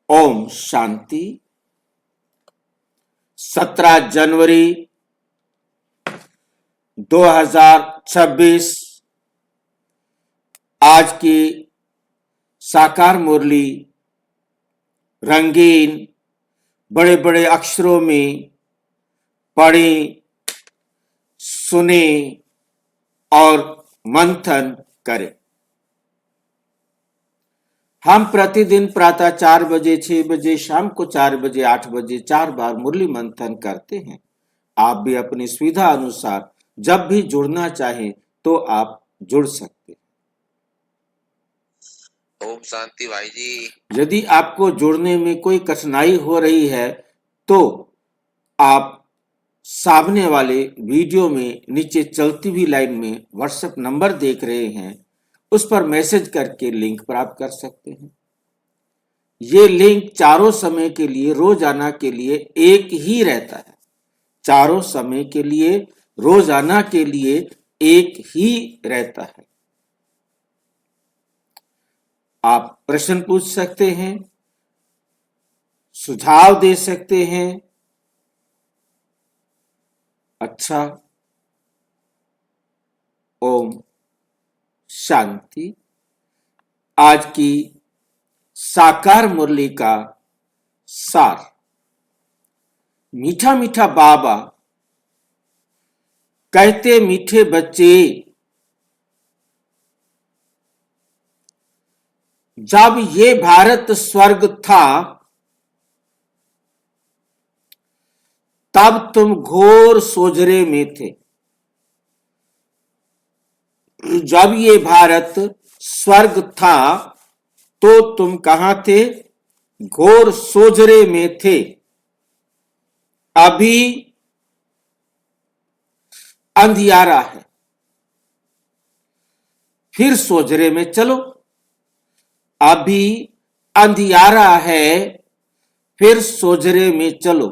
ओम शांति। 17 जनवरी 2026 आज की साकार मुरली रंगीन बड़े बड़े अक्षरों में पढ़ें, सुने और मंथन करें। हम प्रतिदिन प्रातः 4 बजे, 6 बजे, शाम को 4 बजे, 8 बजे 4 बार मुरली मंथन करते हैं। आप भी अपनी सुविधा अनुसार जब भी जुड़ना चाहें तो आप जुड़ सकते हैं। ओम शांति भाई जी। यदि आपको जुड़ने में कोई कठिनाई हो रही है तो आप सामने वाले वीडियो में नीचे चलती हुई लाइन में व्हाट्सएप नंबर देख रहे हैं, उस पर मैसेज करके लिंक प्राप्त कर सकते हैं। ये लिंक चारों समय के लिए रोजाना के लिए एक ही रहता है। चारों समय के लिए रोजाना के लिए एक ही रहता है। आप प्रश्न पूछ सकते हैं, सुझाव दे सकते हैं। अच्छा, ओम शांति। आज की साकार मुरली का सार। मीठा मीठा बाबा कहते, मीठे बच्चे, जब ये भारत स्वर्ग था तब तुम घोर सोजरे में थे। जब ये भारत स्वर्ग था तो तुम कहां थे? घोर सोजरे में थे। अभी अंधियारा है, फिर सोजरे में चलो। अभी अंधियारा है, फिर सोजरे में चलो।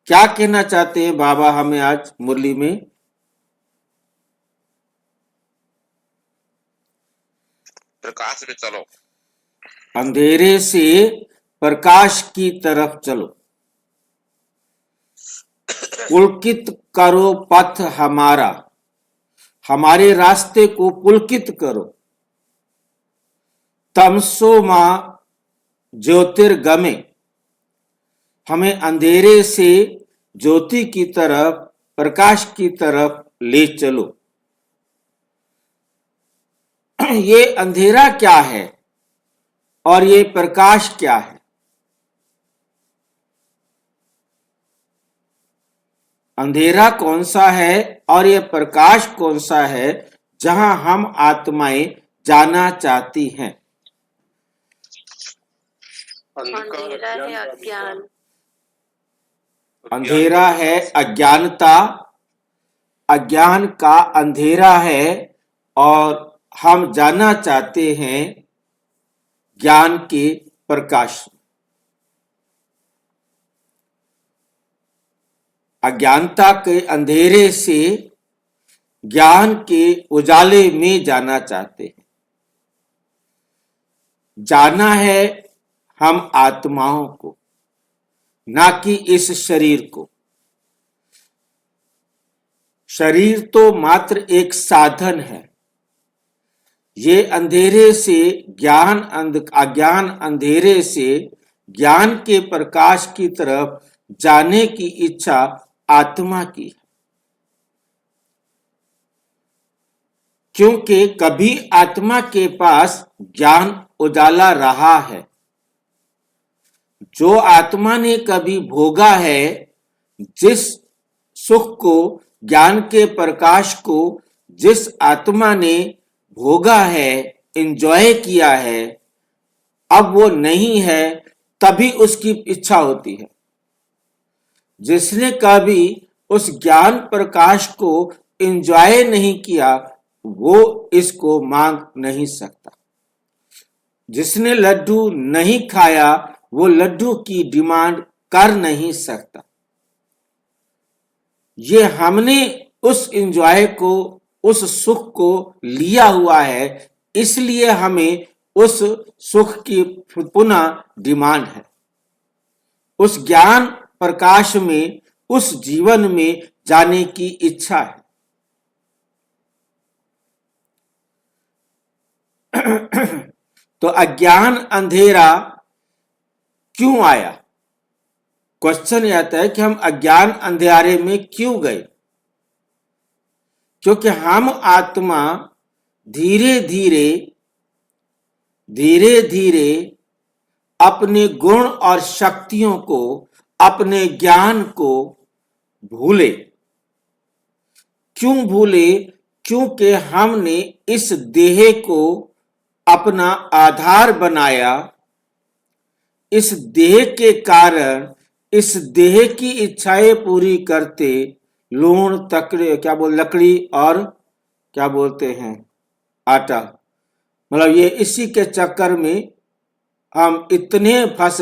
क्या कहना चाहते हैं बाबा हमें आज मुरली में? प्रकाश में चलो। अंधेरे से प्रकाश की तरफ चलो। पुलकित करो पथ हमारा, हमारे रास्ते को पुलकित करो। तमसो मां ज्योतिर्गमे, हमें अंधेरे से ज्योति की तरफ, प्रकाश की तरफ ले चलो। ये अंधेरा क्या है और ये प्रकाश क्या है? अंधेरा कौन सा है और यह प्रकाश कौन सा है जहां हम आत्माएं जाना चाहती हैं? अंधेरा है अज्ञान, अंधेरा है अज्ञानता, अज्ञान का अंधेरा है और हम जाना चाहते हैं ज्ञान के प्रकाश। अज्ञानता के अंधेरे से ज्ञान के उजाले में जाना चाहते हैं। जाना है हम आत्माओं को, ना कि इस शरीर को। शरीर तो मात्र एक साधन है। ये अंधेरे से अज्ञान अंधेरे से ज्ञान के प्रकाश की तरफ जाने की इच्छा आत्मा की है। क्योंकि कभी आत्मा के पास ज्ञान उजाला रहा है। जो आत्मा ने कभी भोगा है, जिस सुख को, ज्ञान के प्रकाश को जिस आत्मा ने भोगा है, एंजॉय किया है, अब वो नहीं है, तभी उसकी इच्छा होती है। जिसने कभी उस ज्ञान प्रकाश को एंजॉय नहीं किया, वो इसको मांग नहीं सकता। जिसने लड्डू नहीं खाया, वो लड्डू की डिमांड कर नहीं सकता। ये हमने उस एंजॉय को, उस सुख को लिया हुआ है, इसलिए हमें उस सुख की पुनः डिमांड है, उस ज्ञान प्रकाश में, उस जीवन में जाने की इच्छा है। तो अज्ञान अंधेरा क्यों आया? क्वेश्चन ये आता है कि हम अज्ञान अंधेरे में क्यों गए? क्योंकि हम आत्मा धीरे धीरे धीरे धीरे अपने गुण और शक्तियों को, अपने ज्ञान को भूले। क्यों भूले? क्योंकि हमने इस देह को अपना आधार बनाया। इस देह के कारण, इस देह की इच्छाएं पूरी करते लूण तकड़े लकड़ी और क्या बोलते हैं आटा, मतलब ये इसी के चक्कर में हम इतने फंस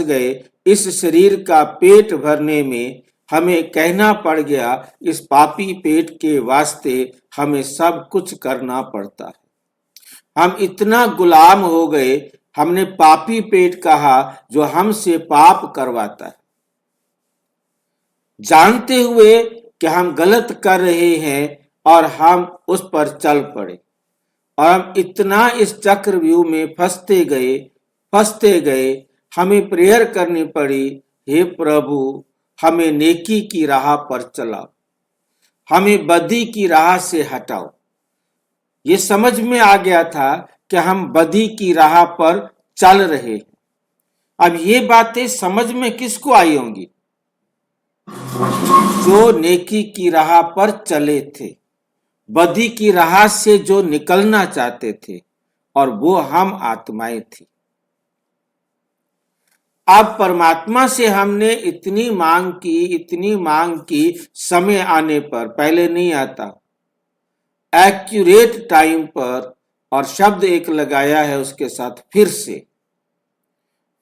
गए इस शरीर का पेट भरने में। हमें कहना पड़ गया इस पापी पेट के वास्ते हमें सब कुछ करना पड़ता है। हम इतना गुलाम हो गए, हमने पापी पेट कहा जो हमसे पाप करवाता है, जानते हुए कि हम गलत कर रहे हैं और हम उस पर चल पड़े। और हम इतना इस चक्रव्यूह में फंसते गए, हमें प्रेयर करनी पड़ी, हे प्रभु हमें नेकी की राह पर चलाओ, हमें बदी की राह से हटाओ। ये समझ में आ गया था कि हम बदी की राह पर चल रहे हैं। अब ये बातें समझ में किसको आई होंगी? जो नेकी की राह पर चले थे, बदी की राह से जो निकलना चाहते थे, और वो हम आत्माएं थी। अब परमात्मा से हमने इतनी मांग की, समय आने पर, पहले नहीं आता, एक्यूरेट टाइम पर, और शब्द एक लगाया है उसके साथ,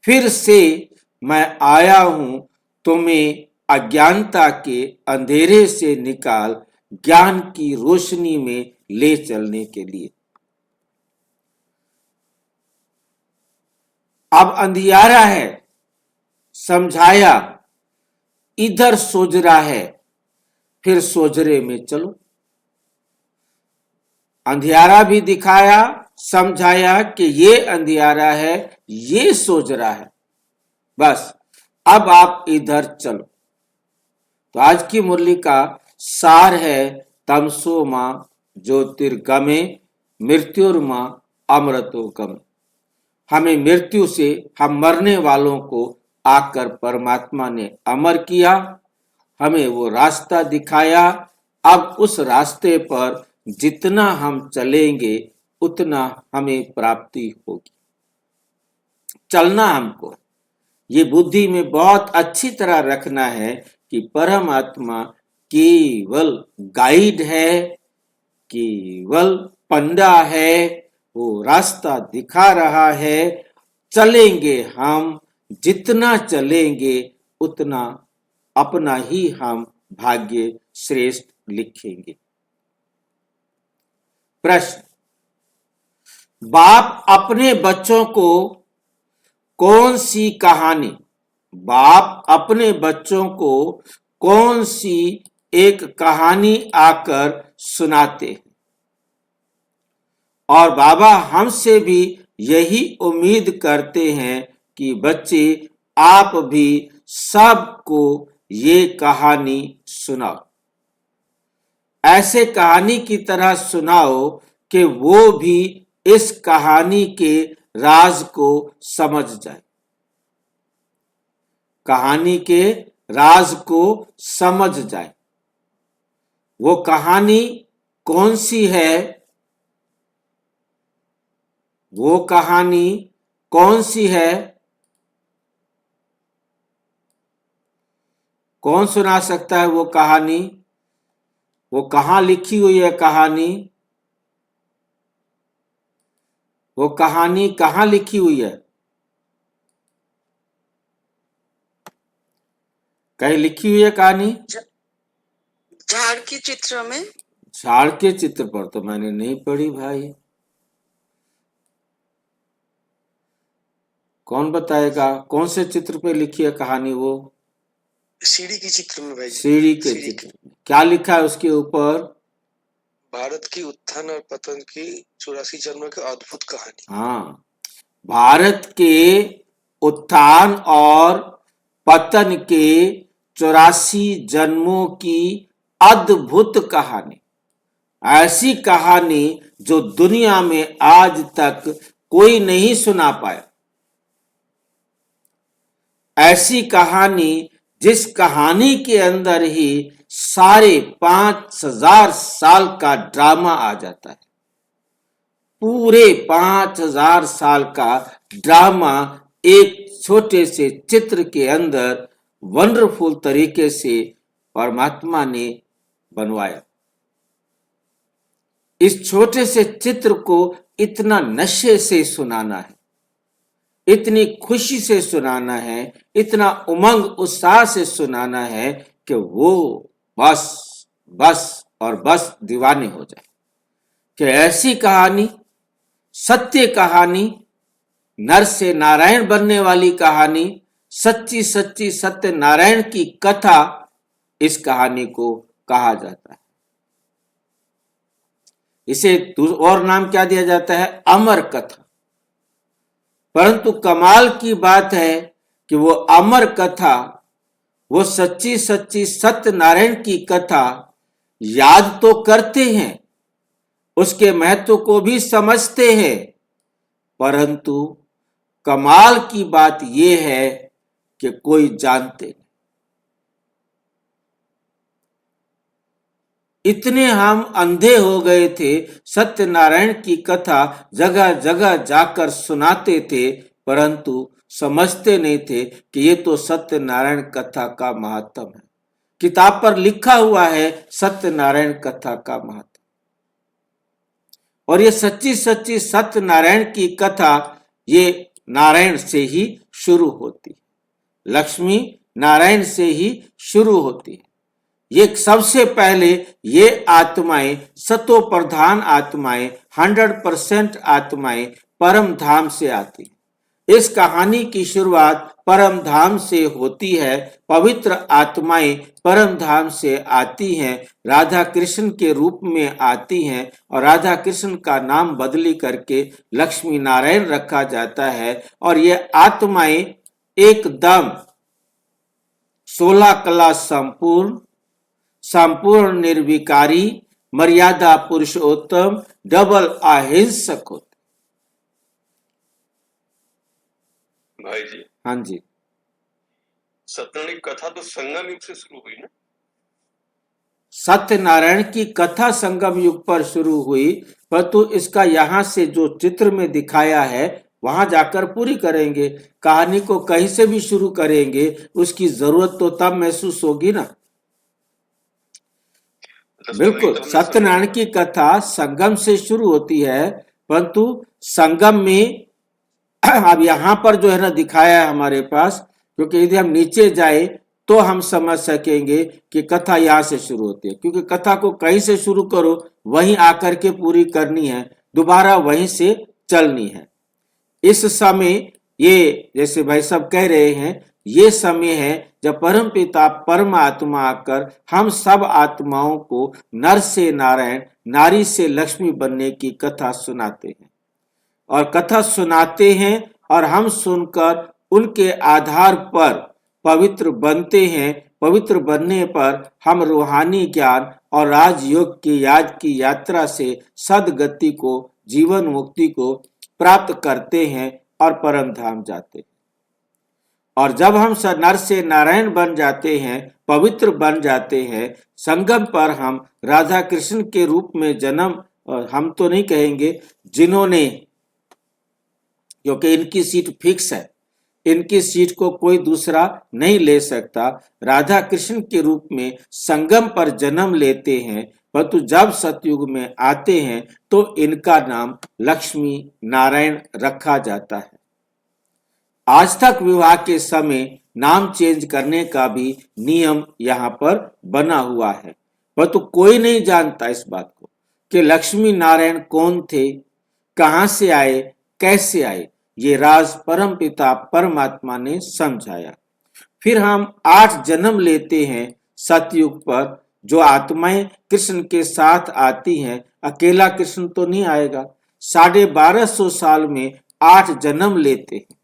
फिर से मैं आया हूं तुम्हें अज्ञानता के अंधेरे से निकाल ज्ञान की रोशनी में ले चलने के लिए। अब अंधियारा है, समझाया, इधर सोजरा है, फिर सोजरे में चलो। अंधियारा भी दिखाया, समझाया कि ये अंधियारा है, ये सोजरा है, बस अब आप इधर चलो। तो आज की मुरली का सार है, तमसो मां ज्योतिर्गमे मृत्युर्मा अमृतो गमे। हमें मृत्यु से, हम मरने वालों को आकर परमात्मा ने अमर किया, हमें वो रास्ता दिखाया। अब उस रास्ते पर जितना हम चलेंगे उतना हमें प्राप्ति होगी। चलना हमको, ये बुद्धि में बहुत अच्छी तरह रखना है कि परमात्मा केवल गाइड है, केवल पंडा है, वो रास्ता दिखा रहा है। चलेंगे हम, जितना चलेंगे उतना अपना ही हम भाग्य श्रेष्ठ लिखेंगे। प्रश्न, बाप अपने बच्चों को कौन सी कहानी, बाप अपने बच्चों को कौन सी एक कहानी आकर सुनाते हैं? और बाबा हमसे भी यही उम्मीद करते हैं कि बच्चे आप भी सबको ये कहानी सुनाओ, ऐसे कहानी की तरह सुनाओ कि वो भी इस कहानी के राज को समझ जाए, कहानी के राज को समझ जाए। वो कहानी कौन सी है? वो कहानी कौन सी है? कौन सुना सकता है वो कहानी? वो कहाँ लिखी हुई है कहानी? वो कहानी कहाँ लिखी हुई है? कहीं लिखी हुई है कहानी? झाड़ के चित्र में। झाड़ के चित्र पर तो मैंने नहीं पढ़ी भाई। कौन बताएगा? कौन से चित्र पे लिखी है कहानी वो? सीढ़ी की चित्र में भाई जी। सीढ़ी के सीढ़ी चित्र में क्या लिखा है उसके ऊपर? भारत की उत्थान और पतन की 84 जन्मों की अद्भुत कहानी। हाँ, भारत के उत्थान और पतन के 84 जन्मों की अद्भुत कहानी। ऐसी कहानी जो दुनिया में आज तक कोई नहीं सुना पाया। ऐसी कहानी जिस कहानी के अंदर ही सारे 5000 साल का ड्रामा आ जाता है। पूरे 5000 साल का ड्रामा एक छोटे से चित्र के अंदर वंडरफुल तरीके से परमात्मा ने बनवाया। इस छोटे से चित्र को इतना नशे से सुनाना है, इतनी खुशी से सुनाना है, इतना उमंग उत्साह से सुनाना है कि वो बस बस और बस दीवाने हो जाए। कि ऐसी कहानी, सत्य कहानी, नर से नारायण बनने वाली कहानी, सच्ची सच्ची सत्य नारायण की कथा, इस कहानी को कहा जाता है। इसे और नाम क्या दिया जाता है? अमर कथा। परंतु कमाल की बात है कि वो अमर कथा, वो सच्ची सच्ची सत्य नारायण की कथा याद तो करते हैं, उसके महत्व को भी समझते हैं, परंतु कमाल की बात यह है कि कोई जानते नहीं। इतने हम अंधे हो गए थे, सत्यनारायण की कथा जगह जगह जाकर सुनाते थे, परंतु समझते नहीं थे कि ये तो सत्यनारायण कथा का महत्व है। किताब पर लिखा हुआ है सत्यनारायण कथा का महत्व। और ये सच्ची सच्ची सत्यनारायण की कथा ये नारायण से ही शुरू होती है, लक्ष्मी नारायण से ही शुरू होती है। ये सबसे पहले ये आत्माएं, सतो प्रधान आत्माएं, 100% आत्माएं परम धाम से आती हैं। इस कहानी की शुरुआत परम धाम से होती है। पवित्र आत्माएं परम धाम से आती हैं, राधा कृष्ण के रूप में आती हैं और राधा कृष्ण का नाम बदली करके लक्ष्मी नारायण रखा जाता है। और ये आत्माएं एकदम 16 कला संपूर्ण, संपूर्ण निर्विकारी, मर्यादा पुरुषोत्तम, डबल अहिंसक होते। भाई जी, हाँ जी, सत्यनारायण की कथा तो संगम युग से शुरू हुई ना? सत्यनारायण की कथा संगम युग पर शुरू हुई, परंतु इसका यहाँ से जो चित्र में दिखाया है वहां जाकर पूरी करेंगे। कहानी को कहीं से भी शुरू करेंगे, उसकी जरूरत तो तब महसूस होगी ना। बिल्कुल, सत्यनारायण की कथा संगम से शुरू होती है, परंतु संगम में अब यहाँ पर जो है ना दिखाया है हमारे पास, क्योंकि यदि हम नीचे जाए तो हम समझ सकेंगे कि कथा यहाँ से शुरू होती है। क्योंकि कथा को कहीं से शुरू करो, वहीं आकर के पूरी करनी है, दोबारा वहीं से चलनी है। इस समय ये जैसे भाई साहब कह रहे हैं, ये समय है जब परम पिता परमात्मा आकर हम सब आत्माओं को नर से नारायण, नारी से लक्ष्मी बनने की कथा सुनाते हैं। और कथा सुनाते हैं और हम सुनकर उनके आधार पर पवित्र बनते हैं। पवित्र बनने पर हम रूहानी ज्ञान और राजयोग की याद की यात्रा से सदगति को, जीवन मुक्ति को प्राप्त करते हैं और परम धाम जाते हैं। और जब हम नर से नारायण बन जाते हैं, पवित्र बन जाते हैं, संगम पर हम राधा कृष्ण के रूप में जन्म, हम तो नहीं कहेंगे जिन्होंने, क्योंकि इनकी सीट फिक्स है, इनकी सीट को कोई दूसरा नहीं ले सकता। राधा कृष्ण के रूप में संगम पर जन्म लेते हैं, परंतु जब सतयुग में आते हैं तो इनका नाम लक्ष्मी नारायण रखा जाता है। आज तक विवाह के समय नाम चेंज करने का भी नियम यहाँ पर बना हुआ है, परंतु कोई नहीं जानता इस बात को कि लक्ष्मी नारायण कौन थे, कहां से आए, कैसे आए। ये राज परम पिता परमात्मा ने समझाया। फिर हम 8 जन्म लेते हैं सतयुग पर, जो आत्माएं कृष्ण के साथ आती हैं। अकेला कृष्ण तो नहीं आएगा। 1250 साल में 8 जन्म लेते हैं।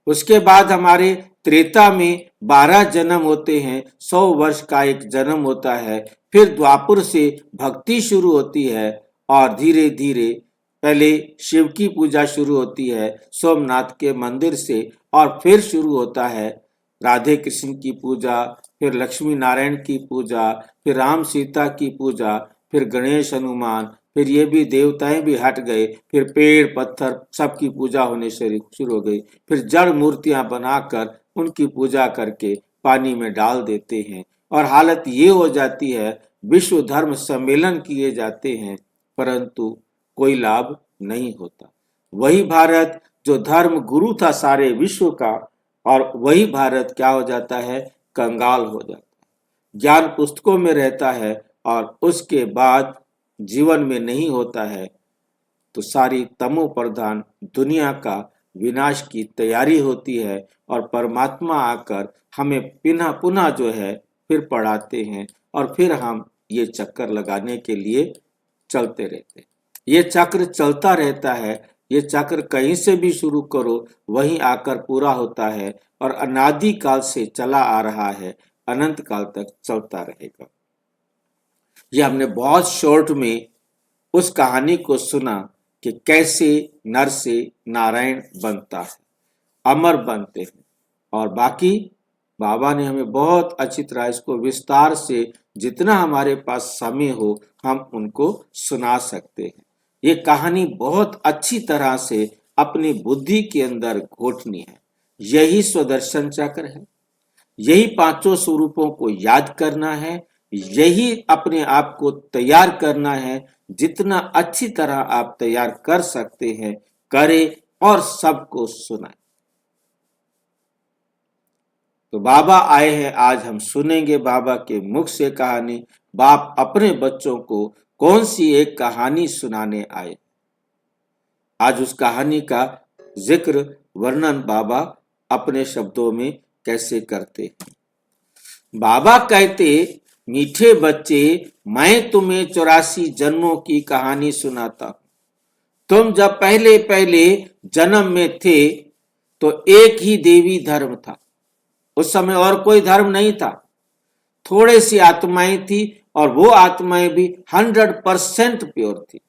उसके बाद हमारे त्रेता में 12 जन्म होते हैं। 100 वर्ष का एक जन्म होता है। फिर द्वापर से भक्ति शुरू होती है और धीरे धीरे पहले शिव की पूजा शुरू होती है सोमनाथ के मंदिर से, और फिर शुरू होता है राधे कृष्ण की पूजा, फिर लक्ष्मी नारायण की पूजा, फिर राम सीता की पूजा, फिर गणेश हनुमान, फिर ये भी देवताएं भी हट गए, फिर पेड़ पत्थर सबकी पूजा होने शुरू हो गई। फिर जड़ मूर्तियां बनाकर उनकी पूजा करके पानी में डाल देते हैं और हालत ये हो जाती है, विश्व धर्म सम्मेलन किए जाते हैं परंतु कोई लाभ नहीं होता। वही भारत जो धर्म गुरु था सारे विश्व का, और वही भारत क्या हो जाता है, कंगाल हो जाता है। ज्ञान पुस्तकों में रहता है और उसके बाद जीवन में नहीं होता है, तो सारी तमो प्रधान दुनिया का विनाश की तैयारी होती है और परमात्मा आकर हमें पुनः पुनः जो है फिर पढ़ाते हैं और फिर हम ये चक्कर लगाने के लिए चलते रहते हैं। ये चक्र चलता रहता है। ये चक्र कहीं से भी शुरू करो वहीं आकर पूरा होता है और अनादि काल से चला आ रहा है, अनंत काल तक चलता रहेगा। ये हमने बहुत शॉर्ट में उस कहानी को सुना कि कैसे नर से नारायण बनता है, अमर बनते हैं, और बाकी बाबा ने हमें बहुत अच्छी तरह इसको विस्तार से जितना हमारे पास समय हो हम उनको सुना सकते हैं। ये कहानी बहुत अच्छी तरह से अपनी बुद्धि के अंदर घोटनी है। यही स्वदर्शन चक्र है, यही 5 स्वरूपों को याद करना है, यही अपने आप को तैयार करना है। जितना अच्छी तरह आप तैयार कर सकते हैं करें और सबको सुनाएं। तो बाबा आए हैं, आज हम सुनेंगे बाबा के मुख से कहानी। बाप अपने बच्चों को कौन सी एक कहानी सुनाने आए, आज उस कहानी का जिक्र वर्णन बाबा अपने शब्दों में कैसे करते हैं। बाबा कहते, मीठे बच्चे, मैं तुम्हें 84 जन्मों की कहानी सुनाता हूं। तुम जब पहले पहले जन्म में थे तो एक ही देवी धर्म था। उस समय और कोई धर्म नहीं था। थोड़ी सी आत्माएं थी और वो आत्माएं भी 100% प्योर थी,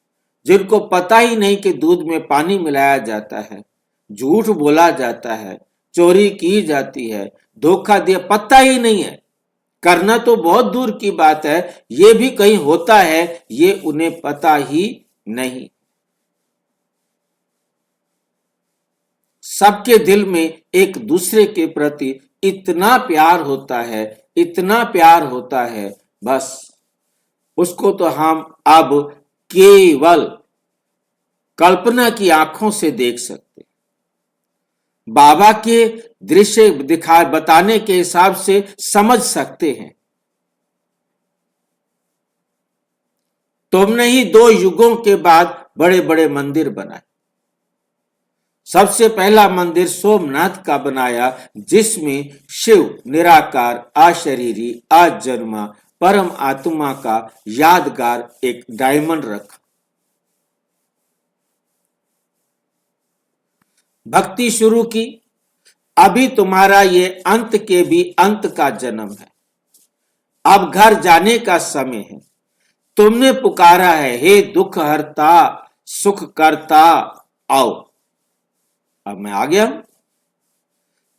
जिनको पता ही नहीं कि दूध में पानी मिलाया जाता है, झूठ बोला जाता है, चोरी की जाती है, धोखा दिया, पता ही नहीं है। करना तो बहुत दूर की बात है, ये भी कहीं होता है ये उन्हें पता ही नहीं। सबके दिल में एक दूसरे के प्रति इतना प्यार होता है, इतना प्यार होता है, बस उसको तो हम अब केवल कल्पना की आंखों से देख सकते। बाबा के दृश्य बताने के हिसाब से समझ सकते हैं। तुमने ही 2 युगों के बाद बड़े बड़े मंदिर बनाए। सबसे पहला मंदिर सोमनाथ का बनाया, जिसमें शिव निराकार, अशरीरी, अजन्मा परम आत्मा का यादगार एक डायमंड रखा। भक्ति शुरू की। अभी तुम्हारा ये अंत के भी अंत का जन्म है। अब घर जाने का समय है। तुमने पुकारा है, हे दुख हरता सुख करता, आओ। अब मैं आ गया हूं।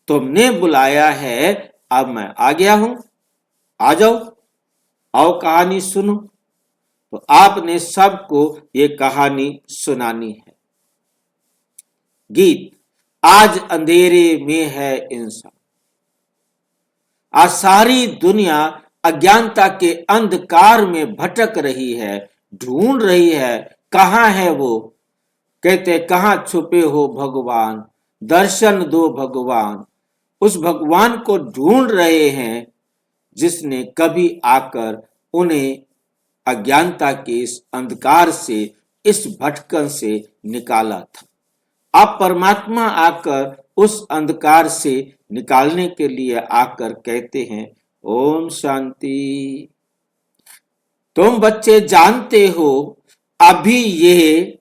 तुमने बुलाया है, अब मैं आ गया हूं, आ जाओ, आओ कहानी सुनो। तो आपने सबको ये कहानी सुनानी है। गीत। आज अंधेरे में है इंसान। आज सारी दुनिया अज्ञानता के अंधकार में भटक रही है, ढूंढ रही है, कहां है वो। कहते, कहां छुपे हो भगवान, दर्शन दो भगवान। उस भगवान को ढूंढ रहे हैं जिसने कभी आकर उन्हें अज्ञानता के इस अंधकार से, इस भटकन से निकाला था। अब परमात्मा आकर उस अंधकार से निकालने के लिए आकर कहते हैं ओम शांति। तुम बच्चे जानते हो अभी ये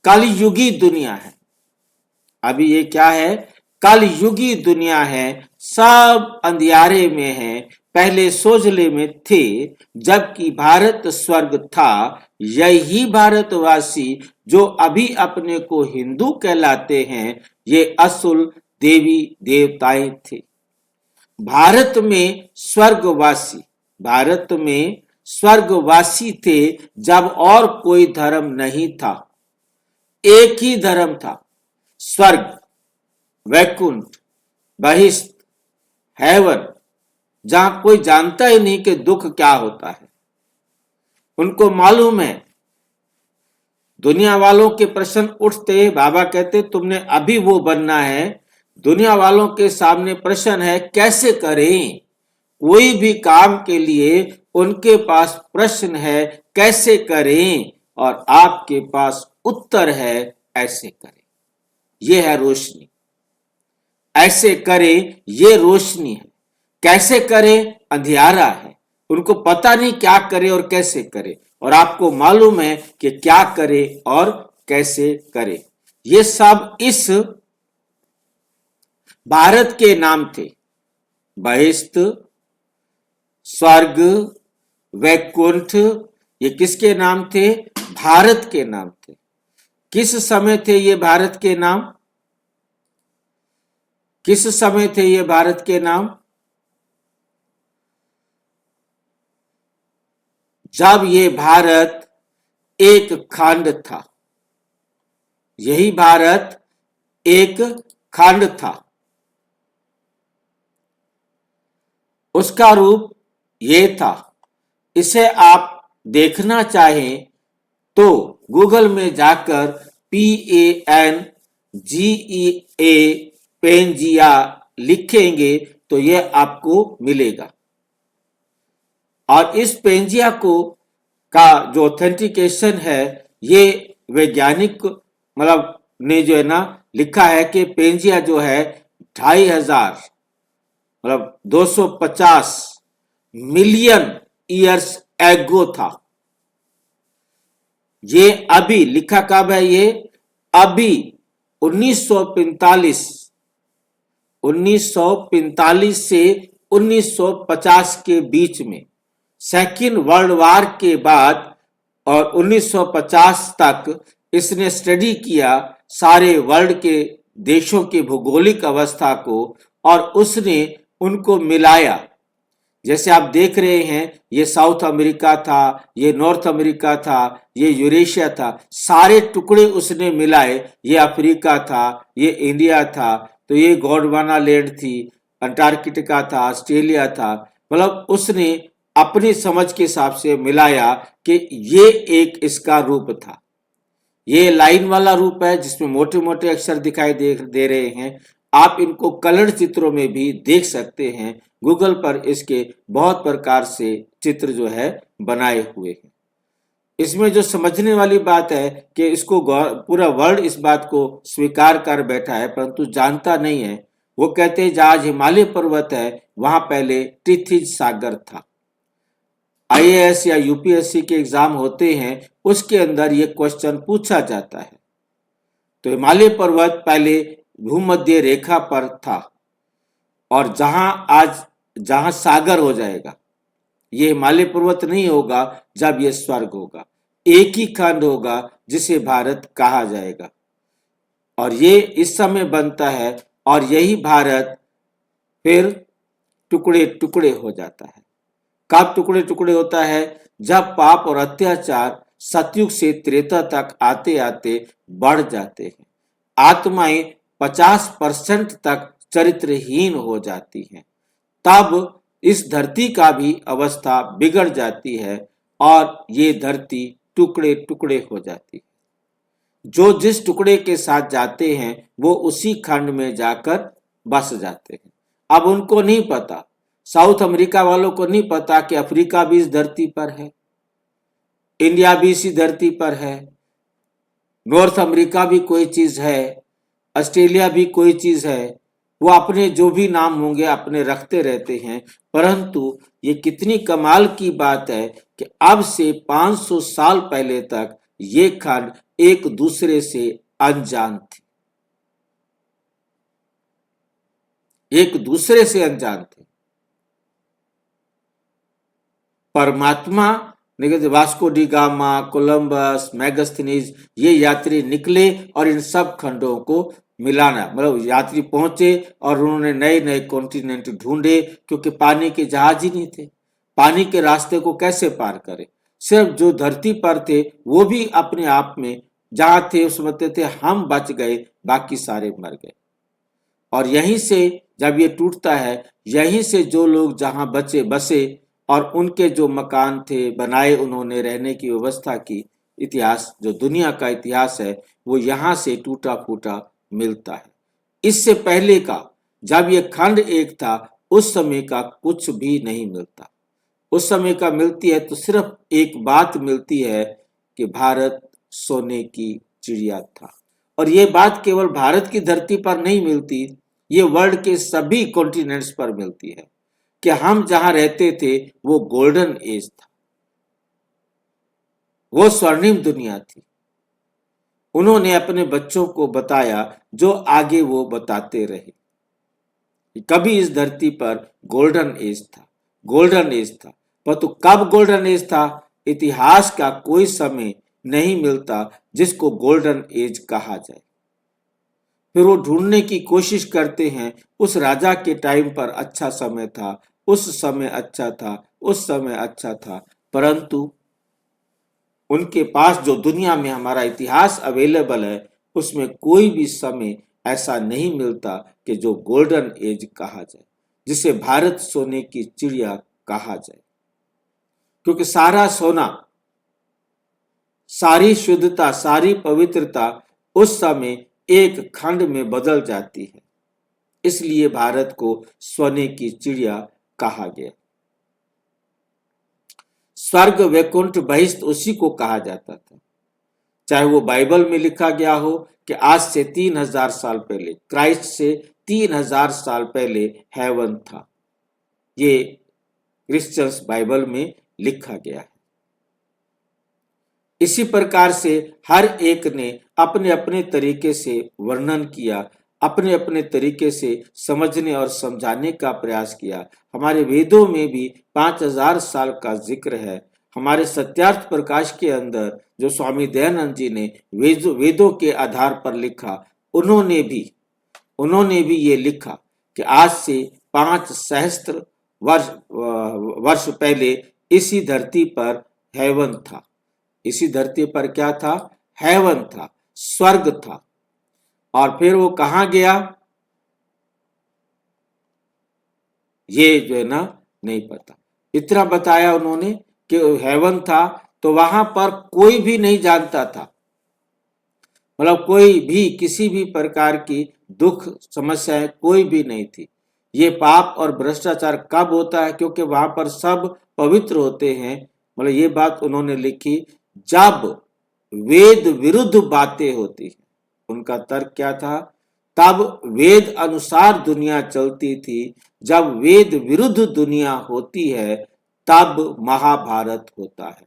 कलयुगी दुनिया है। अभी ये क्या है? कलयुगी दुनिया है। सब अंधियारे में है, पहले सोजले में थे, जबकि भारत स्वर्ग था। यही भारतवासी जो अभी अपने को हिंदू कहलाते हैं, ये असुल देवी देवताएं थे। भारत में स्वर्गवासी थे जब और कोई धर्म नहीं था। एक ही धर्म था, स्वर्ग, वैकुंठ, बहिष्ठ, हेवन, जहां कोई जानता ही नहीं कि दुख क्या होता है। उनको मालूम है। दुनिया वालों के प्रश्न उठते, बाबा कहते तुमने अभी वो बनना है। दुनिया वालों के सामने प्रश्न है कैसे करें। कोई भी काम के लिए उनके पास प्रश्न है कैसे करें, और आपके पास उत्तर है ऐसे करें। यह है रोशनी। ऐसे करें, ये रोशनी है। कैसे करें, अंधियारा है। उनको पता नहीं क्या करे और कैसे करे, और आपको मालूम है कि क्या करे और कैसे करे। ये सब इस भारत के नाम थे। बहिष्ठ, स्वर्ग, वैकुंठ, ये किसके नाम थे? भारत के नाम थे। किस समय थे ये भारत के नाम? किस समय थे ये भारत के नाम? जब ये भारत एक खंड था। यही भारत एक खंड था। उसका रूप ये था। इसे आप देखना चाहें तो गूगल में जाकर PANGEA पेंजिया लिखेंगे तो यह आपको मिलेगा। और इस पेंजिया का जो ऑथेंटिकेशन है, ये वैज्ञानिक ने जो है ना लिखा है कि पेंजिया जो है 2500 250 मिलियन ईयर्स एगो था। ये अभी लिखा कब है? ये अभी 1945 से 1950 के बीच में, सेकेंड वर्ल्ड वॉर के बाद और 1950 तक इसने स्टडी किया सारे वर्ल्ड के देशों की भौगोलिक अवस्था को, और उसने उनको मिलाया। जैसे आप देख रहे हैं, ये साउथ अमेरिका था, ये नॉर्थ अमेरिका था, ये यूरेशिया था, सारे टुकड़े उसने मिलाए। ये अफ्रीका था, ये इंडिया था, तो ये गोंडवाना लैंड थी, अंटार्कटिका था, ऑस्ट्रेलिया था। उसने अपनी समझ के हिसाब से मिलाया कि ये एक इसका रूप था। ये लाइन वाला रूप है जिसमें मोटे मोटे अक्षर दिखाई दे रहे हैं। आप इनको कलर चित्रों में भी देख सकते हैं। गूगल पर इसके बहुत प्रकार से चित्र जो है बनाए हुए हैं। इसमें जो समझने वाली बात है कि इसको पूरा वर्ल्ड इस बात को स्वीकार कर बैठा है, परंतु जानता नहीं है। वो कहते हैं जहां हिमालय पर्वत है वहां पहले टिथिज सागर था। IAS या UPSC के एग्जाम होते हैं, उसके अंदर ये क्वेश्चन पूछा जाता है। तो हिमालय पर्वत पहले भूमध्य रेखा पर था, और जहां सागर हो जाएगा, ये हिमालय पर्वत नहीं होगा, जब ये स्वर्ग होगा। एक ही खंड होगा जिसे भारत कहा जाएगा, और ये इस समय बनता है, और यही भारत फिर टुकड़े टुकड़े हो जाता है। कब टुकड़े टुकड़े होता है? जब पाप और अत्याचार सतयुग से त्रेता तक आते आते बढ़ जाते हैं। आत्माएं 50% तक चरित्रहीन हो जाती हैं। तब इस धरती का भी अवस्था बिगड़ जाती है, और ये धरती टुकड़े टुकड़े हो जाती है। जो जिस टुकड़े के साथ जाते हैं वो उसी खंड में जाकर बस जाते हैं। अब उनको नहीं पता, साउथ अमेरिका वालों को नहीं पता कि अफ्रीका भी इस धरती पर है, इंडिया भी इसी धरती पर है, नॉर्थ अमेरिका भी कोई चीज है, ऑस्ट्रेलिया भी कोई चीज है, वो अपने जो भी नाम होंगे अपने रखते रहते हैं। परंतु ये कितनी कमाल की बात है कि अब से 500 साल पहले तक ये खंड एक दूसरे से अनजान थे, एक दूसरे से अनजान थे। परमात्मा Vasco D gamma, Columbus, Megasthenes, ये यात्री निकले और इन सब खंडों को मिलाना, मतलब यात्री पहुंचे और उन्होंने नए नए कॉन्टिनेंट ढूंढे, क्योंकि पानी के जहाज ही नहीं थे। पानी के रास्ते को कैसे पार करें? सिर्फ जो धरती पर थे वो भी अपने आप में जहां थे उस समझते थे हम बच गए, बाकी सारे मर गए। और यहीं से जब ये टूटता है, यहीं से जो लोग जहां बचे बसे और उनके जो मकान थे बनाए, उन्होंने रहने की व्यवस्था की, इतिहास जो दुनिया का इतिहास है वो यहाँ से टूटा फूटा मिलता है। इससे पहले का जब ये खंड एक था उस समय का कुछ भी नहीं मिलता। उस समय का मिलती है तो सिर्फ एक बात मिलती है कि भारत सोने की चिड़िया था। और ये बात केवल भारत की धरती पर नहीं मिलती, ये वर्ल्ड के सभी कॉन्टिनेंट्स पर मिलती है कि हम जहां रहते थे वो गोल्डन एज था, वो स्वर्णिम दुनिया थी। उन्होंने अपने बच्चों को बताया जो आगे वो बताते रहे। कभी इस धरती पर गोल्डन एज था, गोल्डन एज था। परंतु कब गोल्डन एज था, इतिहास का कोई समय नहीं मिलता जिसको गोल्डन एज कहा जाए। फिर वो ढूंढने की कोशिश करते हैं उस राजा के टाइम पर अच्छा समय था, उस समय अच्छा था, उस समय अच्छा था। परंतु उनके पास जो दुनिया में हमारा इतिहास अवेलेबल है उसमें कोई भी समय ऐसा नहीं मिलता कि जो गोल्डन एज कहा जाए, जिसे भारत सोने की चिड़िया कहा जाए। क्योंकि सारा सोना, सारी शुद्धता, सारी पवित्रता उस समय एक खंड में बदल जाती है। इसलिए भारत को सोने की चिड़िया कहा गया। स्वर्ग वैकुंठ बहिष्ठ उसी को कहा जाता था, चाहे वो बाइबल में लिखा गया हो कि आज से 3000 साल पहले, क्राइस्ट से 3000 साल पहले हेवन था। ये क्रिश्चियंस बाइबल में लिखा गया है। इसी प्रकार से हर एक ने अपने अपने तरीके से वर्णन किया, अपने अपने तरीके से समझने और समझाने का प्रयास किया। हमारे वेदों में भी 5000 साल का जिक्र है। हमारे सत्यार्थ प्रकाश के अंदर जो स्वामी दयानंद जी ने वेदों के आधार पर लिखा, उन्होंने भी ये लिखा कि आज से 5 सहस्त्र वर्ष पहले इसी धरती पर हेवन था। इसी धरती पर क्या था? हेवन था, स्वर्ग था। और फिर वो कहाँ गया ये जो है ना नहीं पता। इतना बताया उन्होंने कि हेवन था तो वहां पर कोई भी नहीं जानता था, मतलब कोई भी किसी भी प्रकार की दुख समस्याएं कोई भी नहीं थी। ये पाप और भ्रष्टाचार कब होता है? क्योंकि वहां पर सब पवित्र होते हैं। मतलब ये बात उन्होंने लिखी जब वेद विरुद्ध बातें होती हैं। उनका तर्क क्या था? तब वेद अनुसार दुनिया चलती थी, जब वेद विरुद्ध दुनिया होती है तब महाभारत होता है।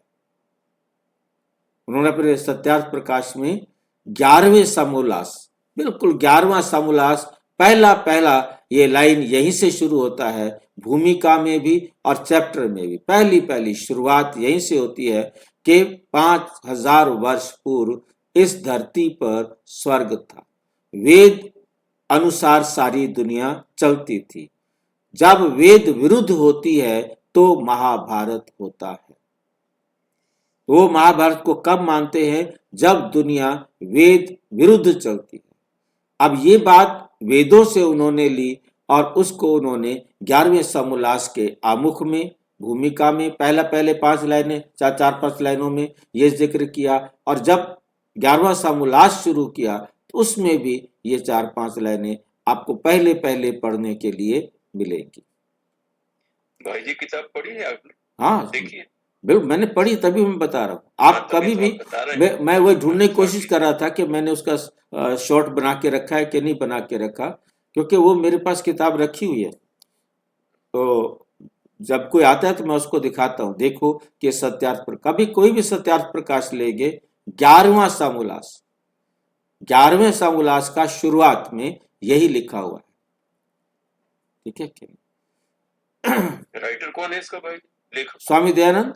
उन्होंने अपने सत्यार्थ प्रकाश में 11वें समोल्लास, बिल्कुल 11वां समोल्लास, पहला ये लाइन यहीं से शुरू होता है, भूमिका में भी और चैप्टर में भी। पहली शुरुआत यहीं से होती है कि 5000 वर्ष पूर्व इस धरती पर स्वर्ग था, वेद अनुसार सारी दुनिया चलती थी। जब वेद विरुद्ध होती है तो महाभारत होता है। वो महाभारत को कब मानते हैं? जब दुनिया वेद विरुद्ध चलती है। अब ये बात वेदों से उन्होंने ली और उसको उन्होंने 11वें समोल्लास के आमुख में, भूमिका में पहले 5 लाइनें, 4-5 लाइनों में ये जिक्र किया। और जब 11वां समोल्लास शुरू किया तो उसमें भी ये 4-5 लाइनें आपको पहले पढ़ने के लिए मिलेंगी। भाई जी किताब पढ़ी है आपने? हाँ, देखिए बिल्कुल मैंने पढ़ी तभी मैं बता रहा हूँ। हाँ, आप तभी कभी तो भी आप बता रहे हैं। मैं वही ढूंढने की कोशिश कर रहा था कि मैंने उसका शॉर्ट बना के रखा है कि नहीं बना के रखा, क्योंकि वो मेरे पास किताब रखी हुई है। तो जब कोई आता है तो मैं उसको दिखाता हूँ, देखो कि सत्यार्थ प्रकाश, कभी कोई भी सत्यार्थ प्रकाश लेंगे 11वां समोल्लास, 11वें समोल्लास का शुरुआत में यही लिखा हुआ है। ठीक है कि नहीं? राइटर कौन है इसका भाई, लेखक? स्वामी दयानंद,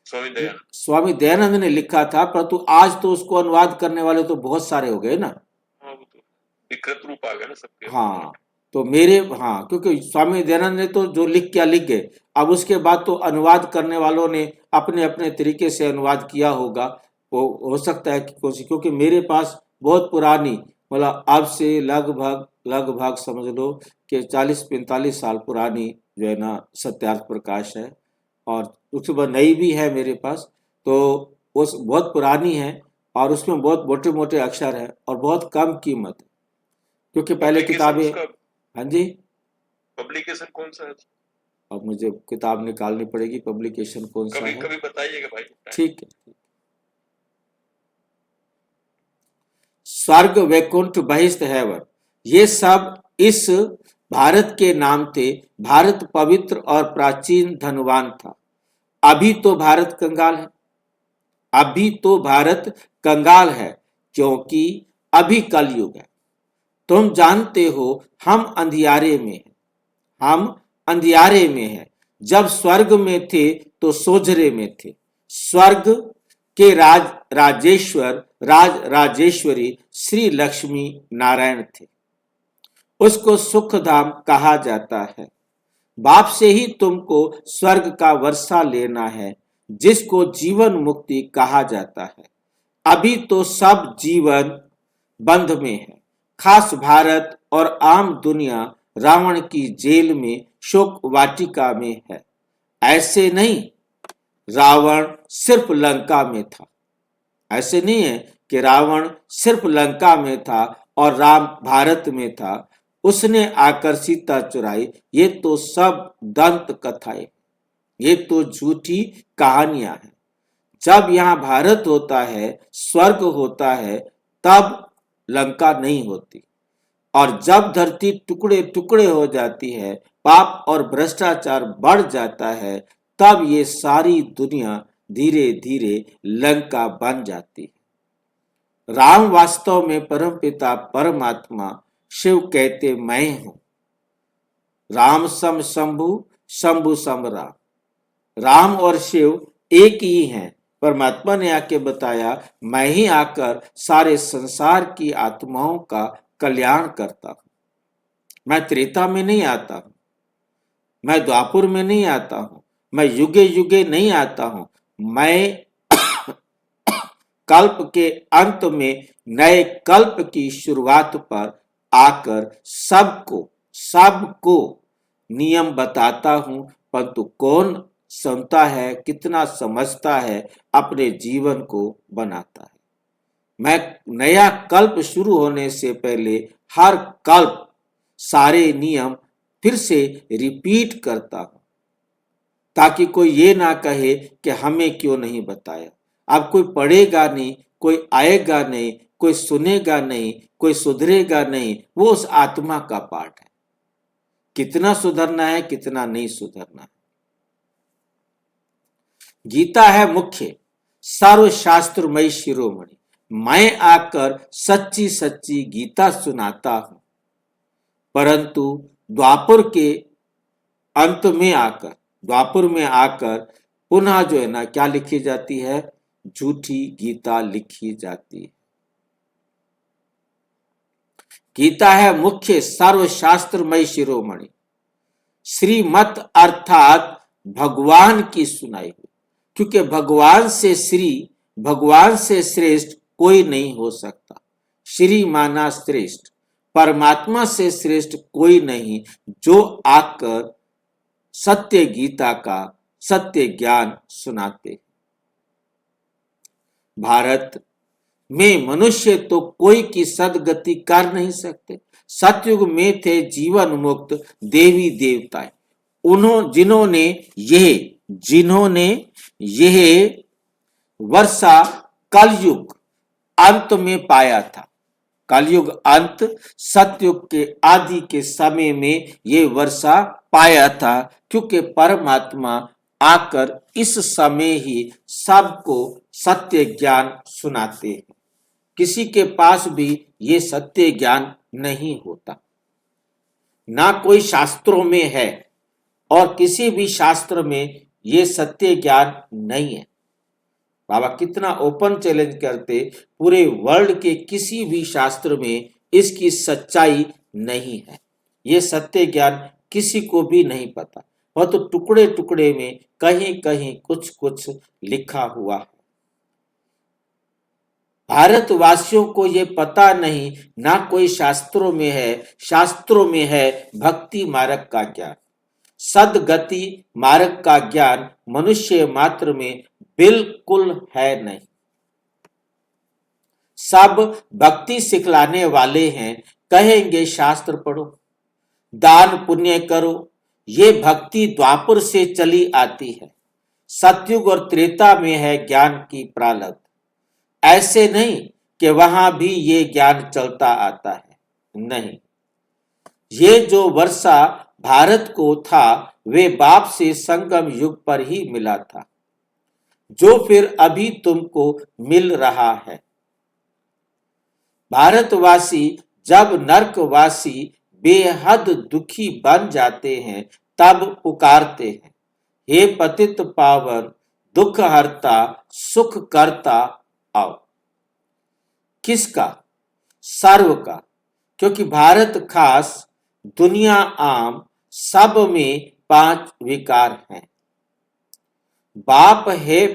स्वामी दयानंद। स्वामी दयानंद ने लिखा था, परंतु आज तो उसको अनुवाद करने वाले तो बहुत सारे हो गए ना। हाँ, वो तो विकृत रूप आ गया ना सबके। हाँ, तो मेरे, हाँ, क्योंकि स्वामी दयानंद ने तो जो लिख क्या लिख गए, अब उसके बाद तो अनुवाद करने वालों ने अपने अपने तरीके से अनुवाद किया होगा। वो हो सकता है कि कुछ, क्योंकि मेरे पास बहुत पुरानी, मतलब अब से लगभग लगभग समझ लो कि 40-45 साल पुरानी जो है ना सत्यार्थ प्रकाश है, और उसके बाद नई भी है मेरे पास। तो उस बहुत पुरानी है और उसमें बहुत मोटे मोटे अक्षर है और बहुत कम कीमत है, क्योंकि पहले Publication किताबें। उसका हाँ जी, पब्लिकेशन कौन सा है? अब मुझे किताब निकालनी पड़ेगी, पब्लिकेशन कौन सा कभी है। कभी बताइएगा भाई। ठीक है। स्वर्ग, वैकुंठ, बहिष्ठ, हेवन, ये सब इस भारत के नाम थे। भारत पवित्र और प्राचीन धनवान था। अभी तो भारत कंगाल है, अभी तो भारत कंगाल है, क्योंकि अभी कलयुग है। तुम जानते हो हम अंधियारे में हैं, हम अंधियारे में हैं। जब स्वर्ग में थे तो सोझरे में थे। स्वर्ग के राजेश्वरी श्री लक्ष्मी नारायण थे। उसको सुख धाम कहा जाता है। बाप से ही तुमको स्वर्ग का वर्षा लेना है, जिसको जीवन मुक्ति कहा जाता है। अभी तो सब जीवन बंध में है। खास भारत और आम दुनिया रावण की जेल में शोक वाटिका में है। ऐसे नहीं, रावण सिर्फ लंका में था। ऐसे नहीं है कि रावण सिर्फ लंका में था और राम भारत में था। उसने आकर सीता चुराई। ये तो सब दंत कथाएं, ये तो झूठी कहानियां हैं। जब यहाँ भारत होता है, स्वर्ग होता है, तब लंका नहीं होती। और जब धरती टुकड़े टुकड़े हो जाती है, पाप और भ्रष्टाचार बढ़ जाता है, तब ये सारी दुनिया धीरे धीरे लंका बन जाती है। राम वास्तव में परमपिता परमात्मा शिव कहते मैं हूं। राम सम शंभु, शंभु सम राम। राम और शिव एक ही हैं। परमात्मा ने आके बताया, मैं ही आकर सारे संसार की आत्माओं का कल्याण करता हूं। मैं त्रेता में नहीं आता हूं, मैं द्वापुर में नहीं आता हूं, मैं युगे युगे नहीं आता हूं। मैं कल्प के अंत में नए कल्प की शुरुआत पर आकर सबको नियम बताता हूं, परंतु कौन सुनता है, कितना समझता है, अपने जीवन को बनाता है। मैं नया कल्प शुरू होने से पहले हर कल्प सारे नियम फिर से रिपीट करता हूं, ताकि कोई ये ना कहे कि हमें क्यों नहीं बताया। अब कोई पढ़ेगा नहीं, कोई आएगा नहीं, कोई सुनेगा नहीं, कोई सुधरेगा नहीं। वो उस आत्मा का पाठ है, कितना सुधरना है, कितना नहीं सुधरना है। गीता है मुख्य सर्वशास्त्रमयी शिरोमणि। मैं आकर सच्ची सच्ची गीता सुनाता हूं, परंतु द्वापुर में आकर पुनः जो है ना क्या लिखी जाती है, झूठी गीता लिखी जाती है। गीता है मुख्य सर्वशास्त्रमयी शिरोमणि। श्रीमत अर्थात भगवान की सुनाई हुई, क्योंकि भगवान से श्रेष्ठ कोई नहीं हो सकता। श्री माना श्रेष्ठ, परमात्मा से श्रेष्ठ कोई नहीं, जो आकर सत्य गीता का सत्य ज्ञान सुनाते। भारत में मनुष्य तो कोई की सदगति कर नहीं सकते। सतयुग में थे जीवन मुक्त देवी देवताएं, जिन्होंने यह जिन्होंने यह वर्षा कलयुग अंत में पाया था। कलयुग अंत सतयुग के आदि के समय में ये वर्षा पाया था, क्योंकि परमात्मा आकर इस समय ही सबको सत्य ज्ञान सुनाते हैं। किसी के पास भी ये सत्य ज्ञान नहीं होता, ना कोई शास्त्रों में है और किसी भी शास्त्र में ये सत्य ज्ञान नहीं है। बाबा कितना ओपन चैलेंज करते, पूरे वर्ल्ड के किसी भी शास्त्र में इसकी सच्चाई नहीं है। ये सत्य ज्ञान किसी को भी नहीं पता, वह तो टुकड़े टुकड़े में कहीं कहीं कुछ कुछ लिखा हुआ है। भारतवासियों को ये पता नहीं, ना कोई शास्त्रों में है। शास्त्रों में है भक्ति मार्ग का ज्ञान, सदगति मार्ग का ज्ञान मनुष्य मात्र में बिल्कुल है नहीं। सब भक्ति सिखलाने वाले हैं, कहेंगे शास्त्र पढ़ो, दान पुण्य करो। ये भक्ति द्वापर से चली आती है, सतयुग और त्रेता में है ज्ञान की प्रारब्ध। ऐसे नहीं कि वहां भी ये ज्ञान चलता आता है, नहीं। ये जो वर्षा भारत को था, वे बाप से संगम युग पर ही मिला था, जो फिर अभी तुमको मिल रहा है। भारतवासी जब नरकवासी बेहद दुखी बन जाते हैं, तब पुकारते हैं, हे पतित पावन दुख हरता सुख करता आओ। किसका? सर्व का, क्योंकि भारत खास दुनिया आम सब में 5 विकार हैं। बाप है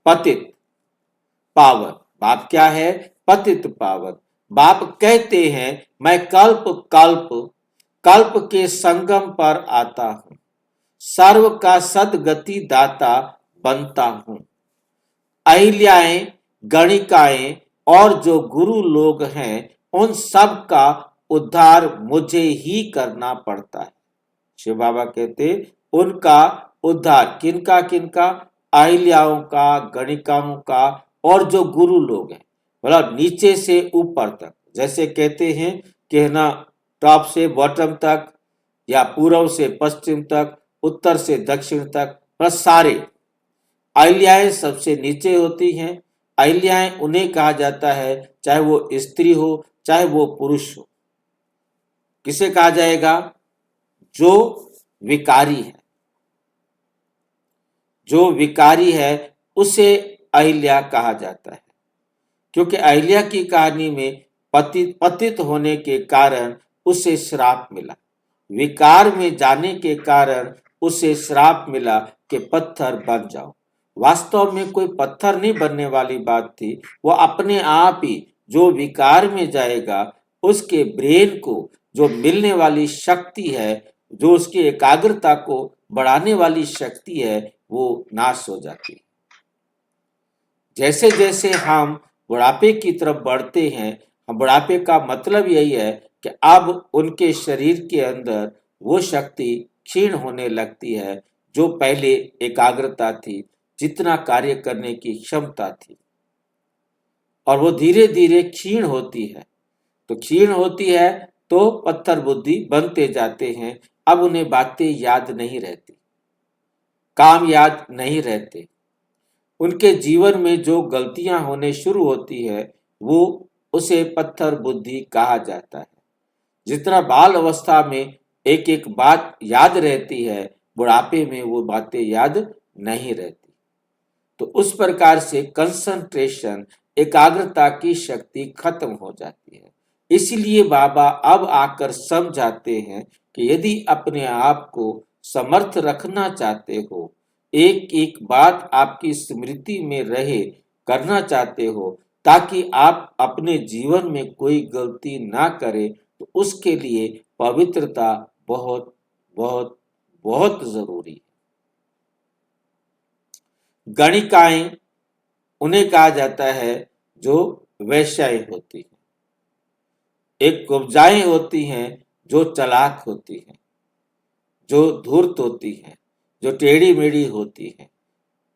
पतित पावन। बाप क्या है? पतित पावन। बाप कहते हैं, मैं कल्प कल्प कल्प के संगम पर आता हूं, सर्व का सदगति दाता बनता हूं। अहिल्याएं, गणिकाएं और जो गुरु लोग हैं, उन सब का उद्धार मुझे ही करना पड़ता है। शिव बाबा कहते, उनका उद्धार किनका किनका? अहिल्याओं का, गणिकाओं का और जो गुरु लोग हैं, मतलब नीचे से ऊपर तक। जैसे कहते हैं कि ना, टॉप से बॉटम तक, या पूर्व से पश्चिम तक, उत्तर से दक्षिण तक, बस सारे। अहिल्याएं सबसे नीचे होती हैं। अहिल्याएं उन्हें कहा जाता है, चाहे वो स्त्री हो चाहे वो पुरुष हो। किसे कहा जाएगा? जो विकारी है। जो विकारी है उसे अहिल्या कहा जाता है, क्योंकि अहिल्या की कहानी में पतित होने के कारण उसे श्राप मिला। विकार में जाने के कारण उसे श्राप मिला कि पत्थर बन जाओ। वास्तव में कोई पत्थर नहीं बनने वाली बात थी, वो अपने आप ही जो विकार में जाएगा, उसके ब्रेन को जो मिलने वाली शक्ति है, जो उसकी एकाग्रता को बढ़ाने वाली शक्ति है, वो नाश हो जाती है। जैसे जैसे हम बुढ़ापे की तरफ बढ़ते हैं, बुढ़ापे का मतलब यही है कि अब उनके शरीर के अंदर वो शक्ति क्षीण होने लगती है, जो पहले एकाग्रता थी, जितना कार्य करने की क्षमता थी, और वो धीरे धीरे क्षीण होती है। तो क्षीण होती है तो पत्थर बुद्धि बनते जाते हैं। अब उन्हें बातें याद नहीं रहती, काम याद नहीं रहते। उनके जीवन में जो गलतियां होने शुरू होती है, वो उसे पत्थर बुद्धि कहा जाता है। जितना बाल अवस्था में एक एक बात याद रहती है, बुढ़ापे में वो बातें याद नहीं रहती। तो उस प्रकार से कंसंट्रेशन, एकाग्रता की शक्ति खत्म हो जाती है। इसलिए बाबा अब आकर समझाते हैं कि यदि अपने आप को समर्थ रखना चाहते हो, एक एक बात आपकी स्मृति में रहे, करना चाहते हो, ताकि आप अपने जीवन में कोई गलती ना करें, तो उसके लिए पवित्रता बहुत बहुत बहुत जरूरी है। गणिकाएं उन्हें कहा जाता है जो वैश्याएं होती हैं। एक कुब्जाएं होती हैं जो चालाक होती हैं, जो धूर्त होती हैं। जो टेढ़ी मेढ़ी होती है,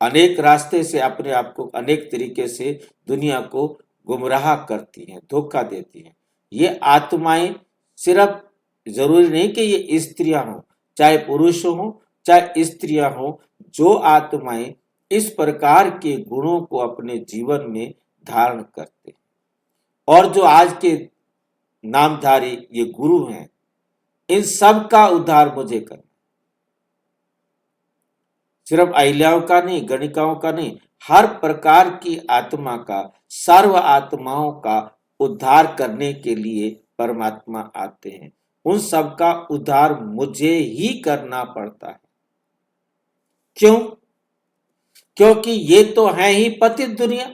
अनेक रास्ते से अपने आप को अनेक तरीके से दुनिया को गुमराह करती हैं, धोखा देती हैं। ये आत्माएं सिर्फ जरूरी नहीं कि ये स्त्रियां हों, चाहे पुरुष हों चाहे स्त्रियां हों, जो आत्माएं इस प्रकार के गुणों को अपने जीवन में धारण करते हैं, और जो आज के नामधारी ये गुरु हैं, इन सब का उद्धार मुझे करना, सिर्फ अहिल्याओं का नहीं, गणिकाओं का नहीं, हर प्रकार की आत्मा का, सर्व आत्माओं का उद्धार करने के लिए परमात्मा आते हैं। उन सब का उद्धार मुझे ही करना पड़ता है। क्यों? क्योंकि ये तो है ही पतित दुनिया।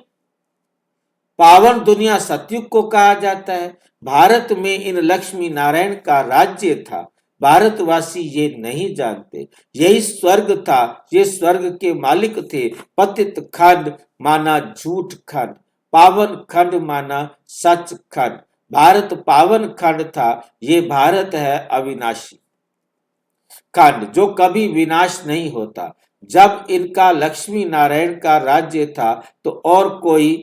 पावन दुनिया सतयुग को कहा जाता है। भारत में इन लक्ष्मी नारायण का राज्य था, भारतवासी ये नहीं जानते। यही स्वर्ग था, ये स्वर्ग के मालिक थे। पतित खंड माना झूठ खंड, पावन खंड माना सच खंड। भारत पावन खंड था, ये भारत है अविनाशी खंड, जो कभी विनाश नहीं होता। जब इनका लक्ष्मी नारायण का राज्य था तो और कोई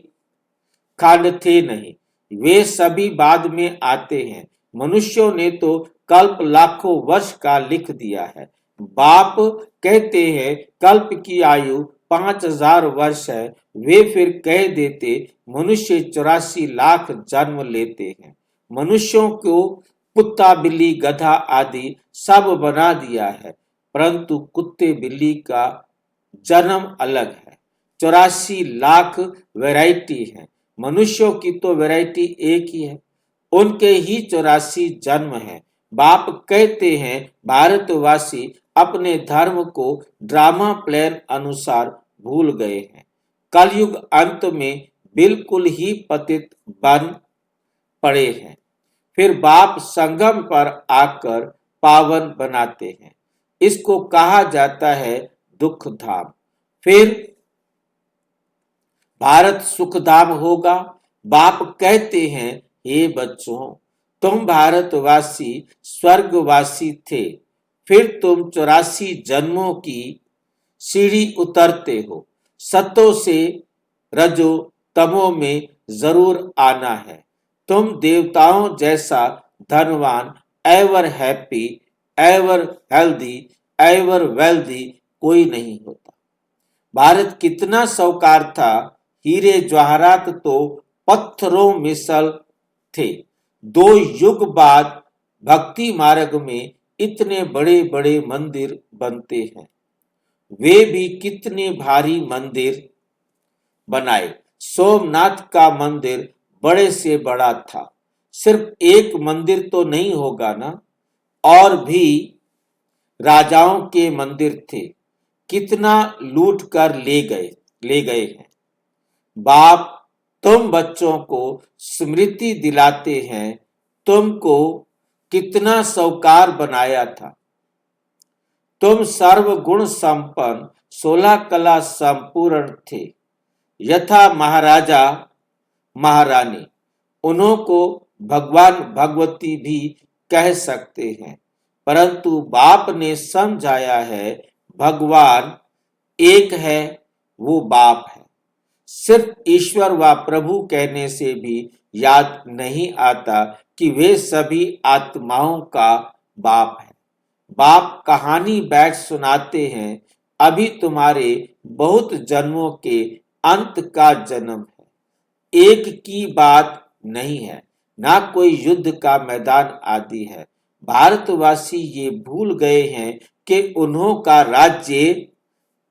खंड थे नहीं, वे सभी बाद में आते हैं। मनुष्यों ने तो कल्प लाखों वर्ष का लिख दिया है। बाप कहते हैं कल्प की आयु 5000 वर्ष है, वे फिर कह देते मनुष्य 84 लाख जन्म लेते हैं। मनुष्यों को कुत्ता बिल्ली गधा आदि सब बना दिया है, परंतु कुत्ते बिल्ली का जन्म अलग है। 84 लाख वैरायटी है, मनुष्यों की तो वैरायटी एक ही है, उनके ही 84 जन्म है। बाप कहते हैं भारतवासी अपने धर्म को ड्रामा प्लान अनुसार भूल गए हैं। कलयुग अंत में बिल्कुल ही पतित बन पड़े हैं। फिर बाप संगम पर आकर पावन बनाते हैं। इसको कहा जाता है दुख धाम। फिर भारत सुखधाम होगा। बाप कहते हैं हे बच्चों, तुम भारतवासी स्वर्गवासी थे, फिर तुम 84 जन्मों की सीढ़ी उतरते हो। सतो से रजो तमो में जरूर आना है। तुम देवताओं जैसा धनवान, ever happy, ever healthy, ever wealthy कोई नहीं होता। भारत कितना साहूकार था, हीरे जवाहरात तो पत्थरों मिसल थे। 2 युग बाद भक्ति मार्ग में इतने बड़े बड़े मंदिर बनते हैं। वे भी कितने भारी मंदिर बनाए। सोमनाथ का मंदिर बड़े से बड़ा था। सिर्फ एक मंदिर तो नहीं होगा ना, और भी राजाओं के मंदिर थे, कितना लूट कर ले गए हैं। बाप तुम बच्चों को स्मृति दिलाते हैं, तुमको कितना साहूकार बनाया था। तुम सर्व गुण संपन्न, 16 कला संपूर्ण थे, यथा महाराजा महारानी। उन्हों को भगवान भगवती भी कह सकते हैं, परंतु बाप ने समझाया है भगवान एक है, वो बाप है। सिर्फ ईश्वर व प्रभु कहने से भी याद नहीं आता कि वे सभी आत्माओं का बाप है। बाप कहानी बैठ सुनाते हैं, अभी तुम्हारे बहुत जन्मों के अंत का जन्म है। एक की बात नहीं है, ना कोई युद्ध का मैदान आदि है। भारतवासी ये भूल गए हैं कि उन्हों का राज्य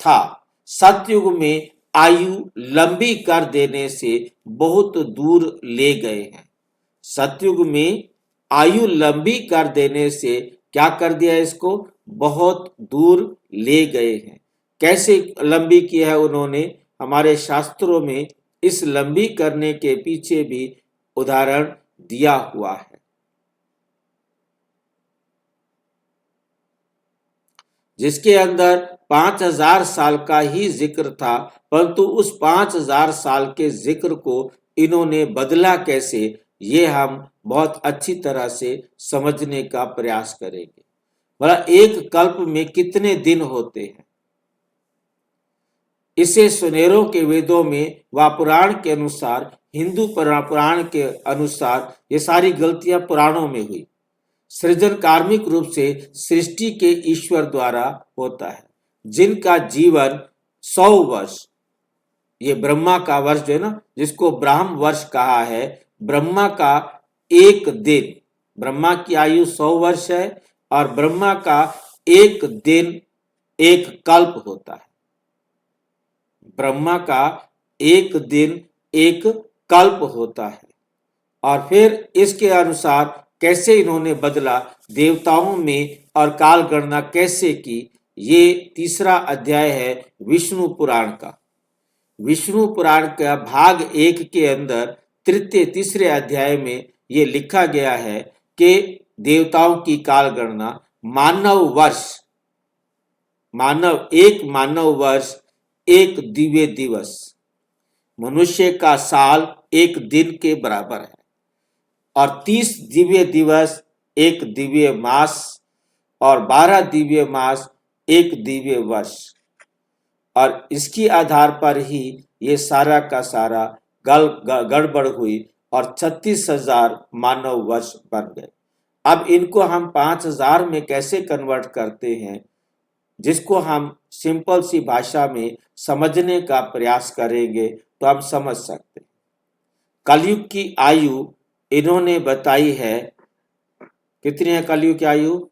था। सतयुग में आयु लंबी कर देने से बहुत दूर ले गए हैं। सतयुग में आयु लंबी कर देने से क्या कर दिया, इसको बहुत दूर ले गए हैं। कैसे लंबी की है उन्होंने, हमारे शास्त्रों में इस लंबी करने के पीछे भी उदाहरण दिया हुआ है। जिसके अंदर 5000 साल का ही जिक्र था, परंतु उस 5000 साल के जिक्र को इन्होंने बदला कैसे, ये हम बहुत अच्छी तरह से समझने का प्रयास करेंगे। भला एक कल्प में कितने दिन होते हैं? इसे सुनेरों के वेदों में व पुराण के अनुसार, हिंदू पुराण के अनुसार ये सारी गलतियां पुराणों में हुई। सृजन कार्मिक रूप से सृष्टि के ईश्वर द्वारा होता है, जिनका जीवन 100 वर्ष, ये ब्रह्मा का वर्ष जो है ना, जिसको ब्राह्म वर्ष कहा है, ब्रह्मा का एक दिन, ब्रह्मा की आयु 100 वर्ष है और ब्रह्मा का एक दिन एक कल्प होता है। ब्रह्मा का एक दिन एक कल्प होता है। और फिर इसके अनुसार कैसे इन्होंने बदला देवताओं में और काल गणना कैसे की, ये तीसरा अध्याय है विष्णु पुराण का। विष्णु पुराण का भाग 1 के अंदर तीसरे अध्याय में ये लिखा गया है कि देवताओं की काल गणना मानव वर्ष एक दिव्य दिवस, मनुष्य का साल एक दिन के बराबर है और 30 दिव्य दिवस एक दिव्य मास और 12 दिव्य मास एक दिव्य वर्ष। और इसकी आधार पर ही ये सारा का सारा गड़बड़ हुई और 36,000 मानव वर्ष बन गए। अब इनको हम 5,000 में कैसे कन्वर्ट करते हैं, जिसको हम सिंपल सी भाषा में समझने का प्रयास करेंगे तो हम समझ सकते हैं। कलयुग की आयु इन्होंने बताई है, कितनी है कलयुग की आयु?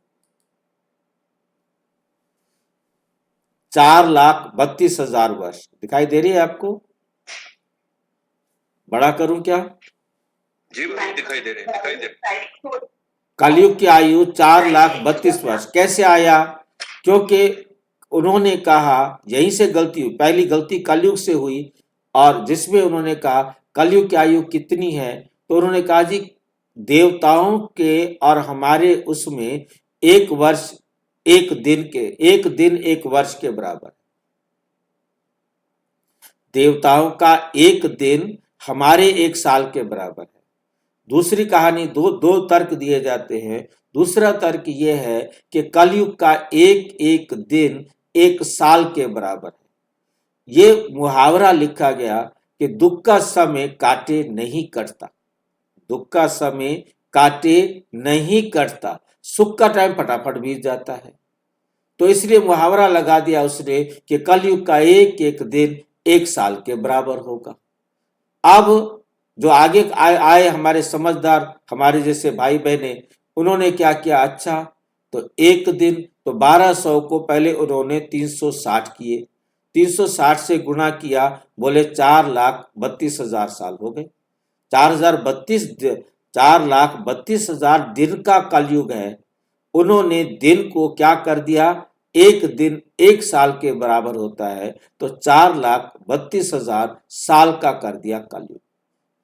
4,32,000 वर्ष। दिखाई दे रही है आपको? बड़ा करूं क्या? जी भाई दिखाई दे रहे। कलयुग की आयु 4,32,000 वर्ष कैसे आया? क्योंकि उन्होंने कहा, यहीं से गलती हुई, पहली गलती कलयुग से हुई और जिसमें उन्होंने कहा कलयुग की आयु कितनी है, तो उन्होंने कहा जी देवताओं के और हमारे उसमें एक वर्ष एक दिन एक वर्ष के बराबर। देवताओं का एक दिन हमारे एक साल के बराबर है। दूसरी कहानी, दो तर्क दिए जाते हैं। दूसरा तर्क यह है कि कलयुग का एक दिन एक साल के बराबर है। ये मुहावरा लिखा गया कि दुख का समय काटे नहीं कटता, दुख का समय काटे नहीं कटता, सुख का टाइम फटाफट बीत जाता है। तो इसलिए मुहावरा लगा दिया उसने कि कलयुग का एक दिन एक साल के बराबर होगा। अब जो आगे आए हमारे समझदार, हमारे जैसे भाई बहने, उन्होंने क्या किया, अच्छा तो एक दिन तो 1200 को पहले उन्होंने 360 किए, 360 से गुणा किया, बोले 4,32,000 साल हो गए। 4,32,000 दिन का कलयुग है। उन्होंने दिन को क्या कर दिया, एक दिन एक साल के बराबर होता है, तो 4,32,000 साल का कर दिया कलयुग।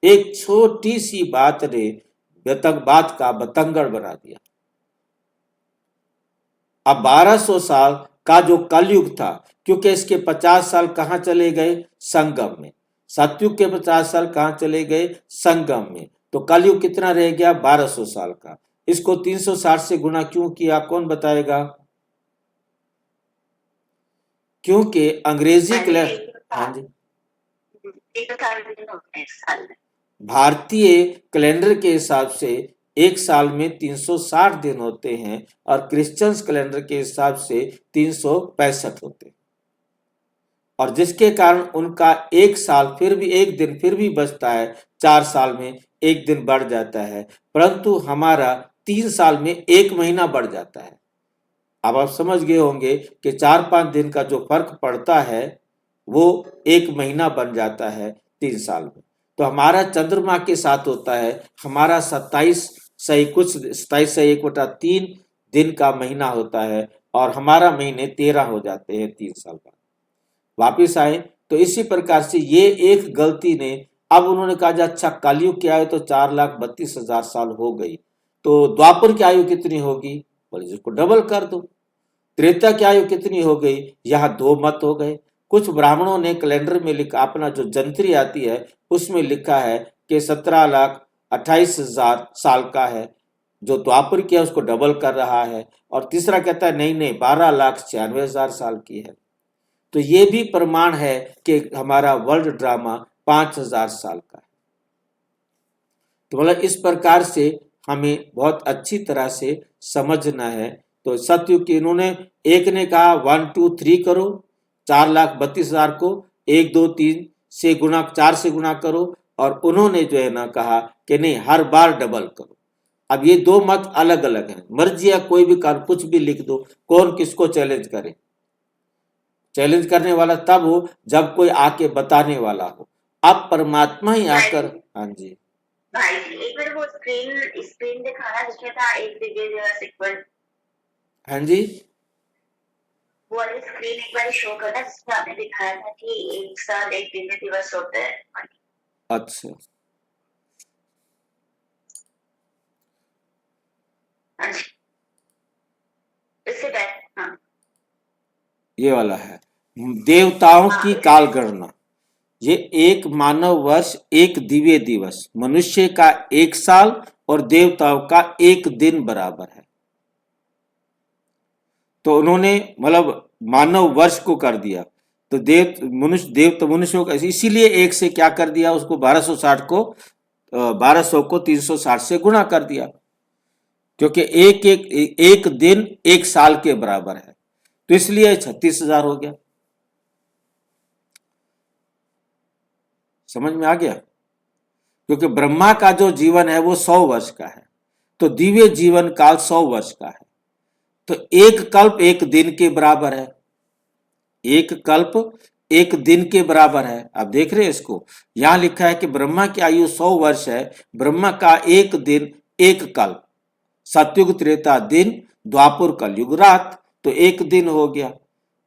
एक छोटी सी बात ने बात का बतंगड़ बना दिया। अब 1200 साल का जो कलयुग था, क्योंकि इसके 50 साल कहाँ चले गए, संगम में। सतयुग के 50 साल कहाँ चले गए, संगम में। तो कलयुग कितना रह गया, 1200 साल का। इसको 360 से गुणा क्यों किया, कौन बताएगा? क्योंकि अंग्रेजी हाँ जी, भारतीय कैलेंडर के हिसाब से एक साल में 360 दिन होते हैं और क्रिश्चियंस कैलेंडर के हिसाब से 365 होते हैं, और जिसके कारण उनका एक साल फिर भी एक दिन फिर भी बचता है, 4 साल में एक दिन बढ़ जाता है, परंतु हमारा 3 साल में एक महीना बढ़ जाता है। अब आप समझ गए होंगे कि 4-5 दिन का जो फर्क पड़ता है वो एक महीना बन जाता है 3 साल में। तो हमारा चंद्रमा के साथ होता है, हमारा 27 से 1/3 दिन का महीना होता है और हमारा महीने 13 हो जाते हैं 3 साल बाद। वापिस आए तो इसी प्रकार से ये एक गलती ने, अब उन्होंने कहा अच्छा कलयुग की आयु तो 4,32,000 साल हो गई, तो द्वापर की आयु कितनी होगी, बोले जिसको डबल कर दो। त्रेता की आयु कितनी हो गई, यहाँ 2 मत हो गए। कुछ ब्राह्मणों ने कैलेंडर में लिखा, अपना जो जंत्री आती है उसमें लिखा है कि 17,28,000 साल का है, जो द्वापर की है उसको डबल कर रहा है, और तीसरा कहता है नहीं 12,96,000 साल की है। तो ये भी प्रमाण है कि हमारा वर्ल्ड ड्रामा 5000 साल का है। तो मतलब इस प्रकार से हमें बहुत अच्छी तरह से समझना है। तो सतयुग की इन्होंने एक ने कहा 1 2 3 करो, 4,32,000 को 1 2 3 से गुणा 4 से गुणा करो, और उन्होंने जो है ना कहा कि नहीं हर बार डबल करो। अब ये दो मत अलग अलग हैं, मर्जी है कोई भी कर कुछ भी लिख दो, कौन किसको चैलेंज करे। चैलेंज करने वाला तब हो जब कोई आके बताने वाला हो। अब परमात्मा ही आकर, हाँ जी भाई एक बार वो स्क्रीन दिखाना जिसमें था एक दिव्य दिवस इक्वल, हाँ जी वो वाली स्क्रीन एक बार शो करना जिसमें आपने दिखाया था कि एक साल एक दिव्य दिवस होता है। अच्छा हाँ जी, इससे बैठ, हाँ ये वाला है देवताओं की काल गणना। ये एक मानव वर्ष एक दिव्य दिवस, मनुष्य का 1 साल और देवताओं का 1 दिन बराबर है। तो उन्होंने मतलब मानव वर्ष को कर दिया, तो देव तो मनुष्यों का, इसीलिए 1 से क्या कर दिया उसको 1200 को 360 से गुणा कर दिया, क्योंकि एक दिन 1 साल के बराबर है, तो इसलिए 36,000 हो गया। समझ में आ गया? क्योंकि ब्रह्मा का जो जीवन है वो 100 वर्ष का है, तो दिव्य जीवन काल 100 वर्ष का है, तो एक कल्प 1 दिन के बराबर है, एक कल्प 1 दिन के बराबर है। अब देख रहे हैं इसको, यहां लिखा है कि ब्रह्मा की आयु 100 वर्ष है, ब्रह्मा का 1 दिन 1 कल्प, सतयुग त्रेता दिन, द्वापर कलयुग रात, तो 1 दिन हो गया।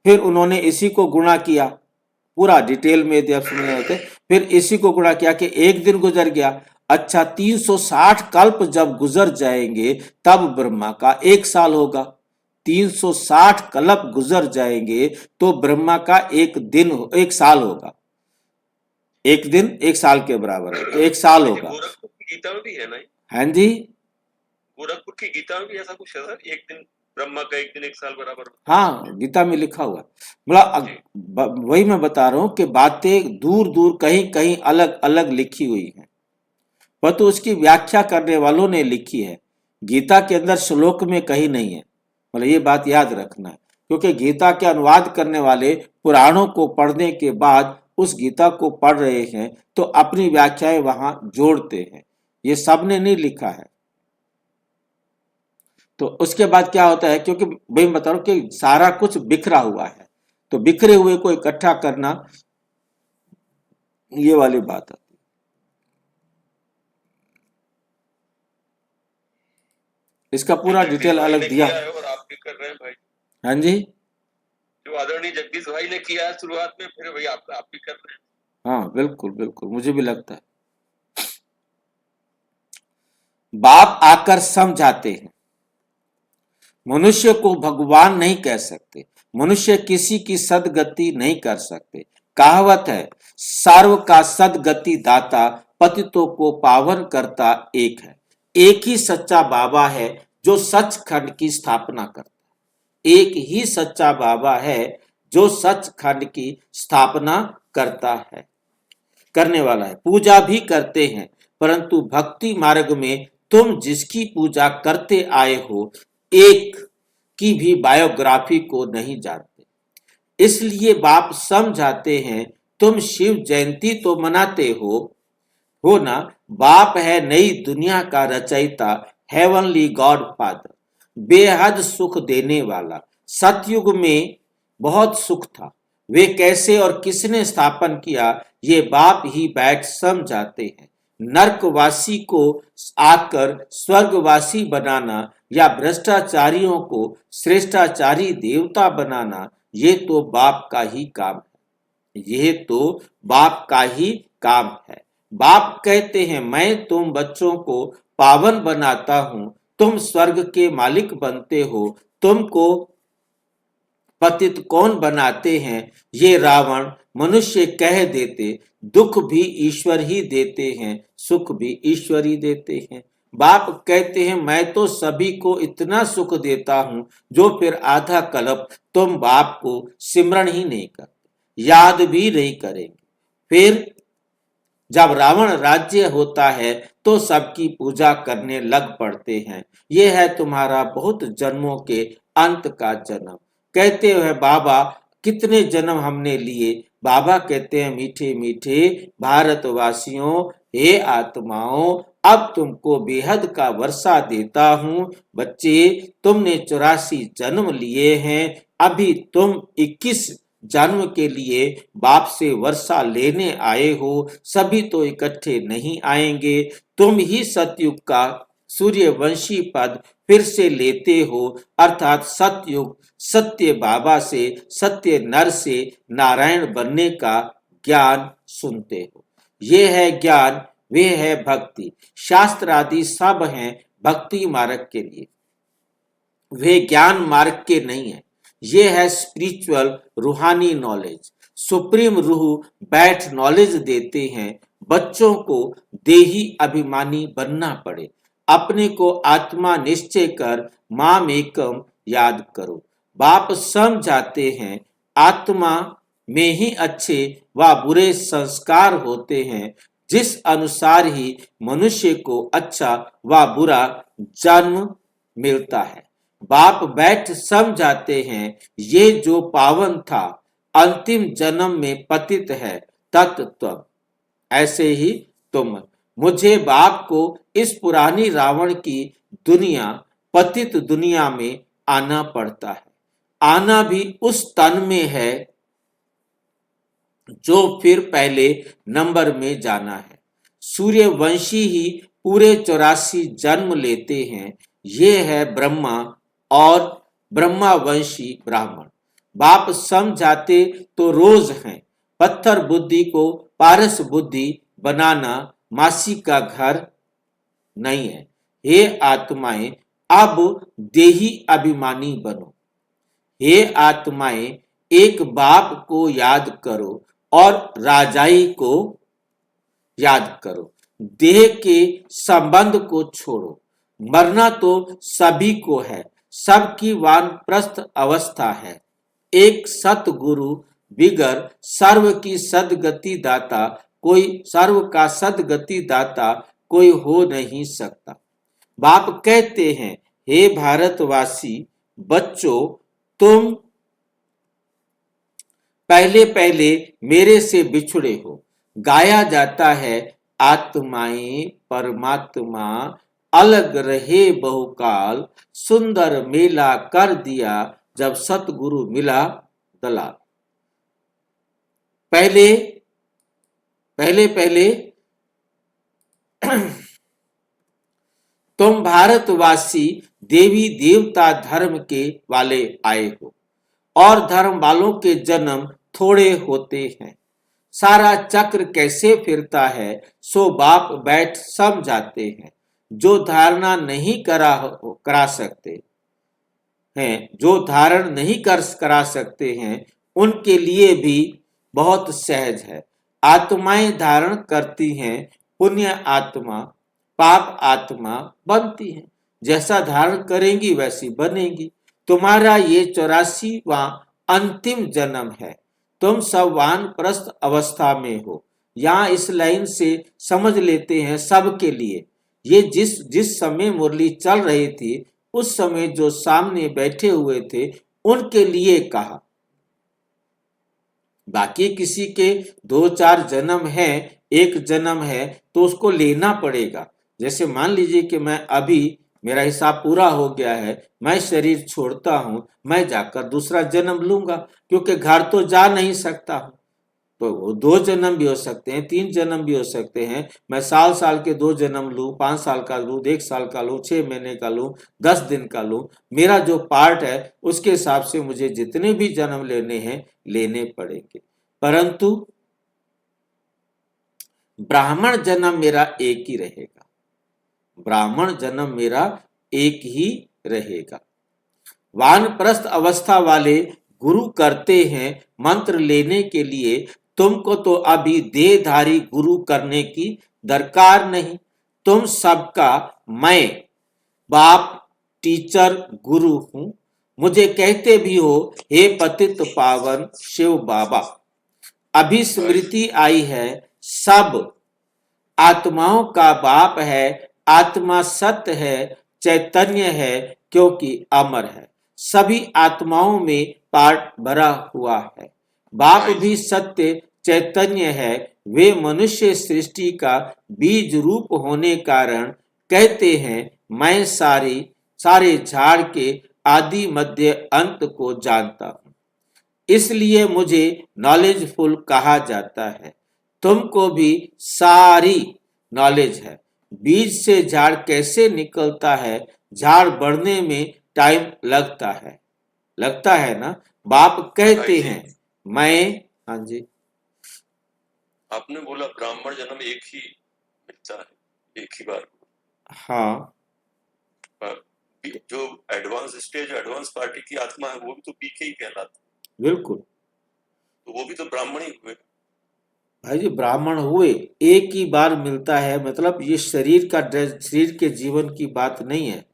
फिर उन्होंने इसी को गुणा किया, पूरा डिटेल में यदि आप सुनने आए थे, फिर इसी को गुणा किया कि 1 दिन गुजर गया। अच्छा 360 कल्प जब गुजर जाएंगे तब ब्रह्मा का 1 साल होगा। 360 कल्प गुजर जाएंगे तो ब्रह्मा का 1 साल होगा। 1 दिन 1 साल के बराबर है, तो 1 साल होगा। गोरखपुर की गीता में भी है ना, हाँ जी, गोरखपुर की गीता में भी ऐसा कुछ है सर, 1 दिन ब्रह्मा का 1 दिन 1 साल बराबर। हाँ गीता में लिखा हुआ। मतलब वही मैं बता रहा हूं कि बातें दूर दूर कहीं कहीं अलग अलग लिखी हुई हैं, पर तो उसकी व्याख्या करने वालों ने लिखी है। गीता के अंदर श्लोक में कहीं नहीं है, मतलब ये बात याद रखना है, क्योंकि गीता के अनुवाद करने वाले पुराणों को पढ़ने के बाद उस गीता को पढ़ रहे हैं तो अपनी व्याख्याएं वहां जोड़ते हैं, ये सबने नहीं लिखा है। तो उसके बाद क्या होता है, क्योंकि भाई बता रहा हूं कि सारा कुछ बिखरा हुआ है, तो बिखरे हुए को इकट्ठा करना ये वाली बात है। इसका पूरा डिटेल अलग दिया है और आप भी कर रहे हैं भाई। हाँ जी, जो आदरणीय जगदीश भाई ने किया है शुरुआत में, फिर भाई आप भी कर रहे हैं। हाँ बिल्कुल बिल्कुल, मुझे भी लगता है। बाप आकर समझाते हैं, मनुष्य को भगवान नहीं कह सकते, मनुष्य किसी की सदगति नहीं कर सकते। कहावत है, सर्व का सदगति दाता पतितों को पावन करता एक है। एक ही सच्चा बाबा है जो सचखंड की स्थापना करता है, एक ही सच्चा बाबा है जो सचखंड की स्थापना करता है, करने वाला है। पूजा भी करते हैं, परंतु भक्ति मार्ग में तुम जिसकी पूजा करते आए हो एक की भी बायोग्राफी को नहीं जानते, इसलिए बाप समझाते हैं, तुम शिव जयंती तो मनाते हो ना, बाप है नई दुनिया का रचयिता, हेवनली गॉड फादर, बेहद सुख देने वाला। सतयुग में बहुत सुख था, वे कैसे और किसने स्थापन किया ये बाप ही बैठ समझाते हैं। नरकवासी को आकर स्वर्गवासी बनाना या भ्रष्टाचारियों को श्रेष्ठाचारी देवता बनाना, ये तो बाप का ही काम है, ये तो बाप का ही काम है। बाप कहते हैं, मैं तुम बच्चों को पावन बनाता हूं, तुम स्वर्ग के मालिक बनते हो, तुमको पतित कौन बनाते हैं ये रावण मनुष्य कह देते, दुख भी ईश्वर ही देते हैं, सुख भी ईश्वर ही देते हैं। बाप कहते हैं, मैं तो सभी को इतना सुख देता हूं जो फिर आधा कल्प तुम बाप को सिमरण ही नहीं करते। याद भी नहीं करेंगे। फिर जब रावण राज्य होता है तो सबकी पूजा करने लग पड़ते हैं। ये है तुम्हारा बहुत जन्मों के अंत का जन्म। कहते हैं बाबा कितने जन्म हमने लिए। बाबा कहते हैं मीठे मीठे भारतवासियों, हे आत्माओं, अब तुमको बेहद का वर्षा देता हूँ। बच्चे, तुमने 84 जन्म लिए हैं, अभी तुम 21 जन्म के लिए बाप से वर्षा लेने आए हो। सभी तो इकट्ठे नहीं आएंगे। तुम ही सतयुग का सूर्यवंशी पद फिर से लेते हो, अर्थात सतयुग सत्य बाबा से, सत्य नर से नारायण बनने का ज्ञान सुनते हो। ये है ज्ञान, वे है भक्ति। शास्त्र आदि सब हैं भक्ति मार्ग के लिए, वे ज्ञान मार्ग के नहीं है। ये है स्पिरिचुअल रूहानी नॉलेज। सुप्रीम रूह बैठ नॉलेज देते हैं। बच्चों को देही अभिमानी बनना पड़े। अपने को आत्मा निश्चय कर माम एकम याद करो। बाप समझाते हैं आत्मा में ही अच्छे व बुरे संस्कार होते हैं। जिस अनुसार ही मनुष्य को अच्छा व बुरा जन्म मिलता है। बाप बैठ समझाते हैं ये जो पावन था अंतिम जन्म में पतित है तत्व, ऐसे ही तुम। मुझे बाप को इस पुरानी रावण की दुनिया, पतित दुनिया में आना पड़ता है। आना भी उस तन में है जो फिर पहले नंबर में जाना है। सूर्यवंशी ही पूरे 84 जन्म लेते हैं। ये है ब्रह्मा और ब्रह्मावंशी ब्राह्मण। बाप समझाते तो रोज हैं। पत्थर बुद्धि को पारस बुद्धि बनाना मासी का घर नहीं है। हे आत्माएं, अब देही अभिमानी बनो। हे आत्माएं, एक बाप को याद करो और राजाई को याद करो। देह के संबंध को छोड़ो। मरना तो सभी को है, सबकी वानप्रस्थ अवस्था है। एक सतगुरु बिगर सर्व की सदगति दाता, कोई सर्व का सदगति दाता कोई हो नहीं सकता। बाप कहते हैं हे भारतवासी बच्चों, तुम पहले पहले मेरे से बिछुड़े हो। गाया जाता है आत्माएं परमात्मा अलग रहे बहुकाल, सुंदर मेला कर दिया जब सतगुरु मिला दलाल। पहले पहले तुम भारतवासी देवी देवता धर्म के वाले आए हो और धर्म वालों के जन्म थोड़े होते हैं। सारा चक्र कैसे फिरता है सो बाप बैठ समझाते हैं। जो धारणा नहीं करा सकते हैं, जो धारण नहीं करा सकते हैं, उनके लिए भी बहुत सहज है। आत्माएं धारण करती हैं, पुण्य आत्मा पाप आत्मा बनती है। जैसा धारण करेंगी वैसी बनेगी। तुम्हारा ये 84वां अंतिम जन्म है। तुम सब वानप्रस्थ अवस्था में हो। यहाँ इस लाइन से समझ लेते हैं सबके लिए। ये जिस समय मुरली चल रही थी उस समय जो सामने बैठे हुए थे उनके लिए कहा। बाकी किसी के 2-4 जन्म है, एक जन्म है तो उसको लेना पड़ेगा। जैसे मान लीजिए कि मैं अभी मेरा हिसाब पूरा हो गया है, मैं शरीर छोड़ता हूं, मैं जाकर दूसरा जन्म लूंगा क्योंकि घर तो जा नहीं सकता हूं। तो वो 2 जन्म भी हो सकते हैं, 3 जन्म भी हो सकते हैं। मैं साल के 2 जन्म लूं, 5 साल का लूं, 1 साल का लूं, 6 महीने का लूं, 10 दिन का लूं। मेरा जो पार्ट है उसके हिसाब से मुझे जितने भी जन्म लेने हैं लेने पड़ेंगे। परंतु ब्राह्मण जन्म मेरा एक ही रहेगा। ब्राह्मण जन्म मेरा एक ही रहेगा। वानप्रस्थ अवस्था वाले गुरु करते हैं मंत्र लेने के लिए। तुमको तो अभी देहधारी गुरु करने की दरकार नहीं। तुम सबका मैं बाप टीचर गुरु हूं। मुझे कहते भी हो हे पतित पावन शिव बाबा। अभिस्मृति आई है, सब आत्माओं का बाप है, आत्मा सत्य है, चैतन्य है, क्योंकि अमर है, सभी आत्माओं में पार्ट भरा हुआ है। बाप भी सत्य चैतन्य है, वे मनुष्य सृष्टि का बीज रूप होने कारण कहते हैं मैं सारे झाड़ के आदि मध्य अंत को जानता हूं, इसलिए मुझे नॉलेजफुल कहा जाता है। तुमको भी सारी नॉलेज है। बीज से झाड़ कैसे निकलता है, झाड़ बढ़ने में टाइम लगता है ना। बाप कहते हैं मैं, हाँ जी, आपने बोला ब्राह्मण जन्म एक ही मिलता है, एक ही बार। हाँ, जो एडवांस स्टेज, एडवांस पार्टी की आत्मा है, वो भी तो बीके ही कहलाता है। बिल्कुल, तो वो भी तो ब्राह्मण ही हुए। भाई जी ब्राह्मण हुए, एक ही बार मिलता है, मतलब ये शरीर के जीवन की बात नहीं है,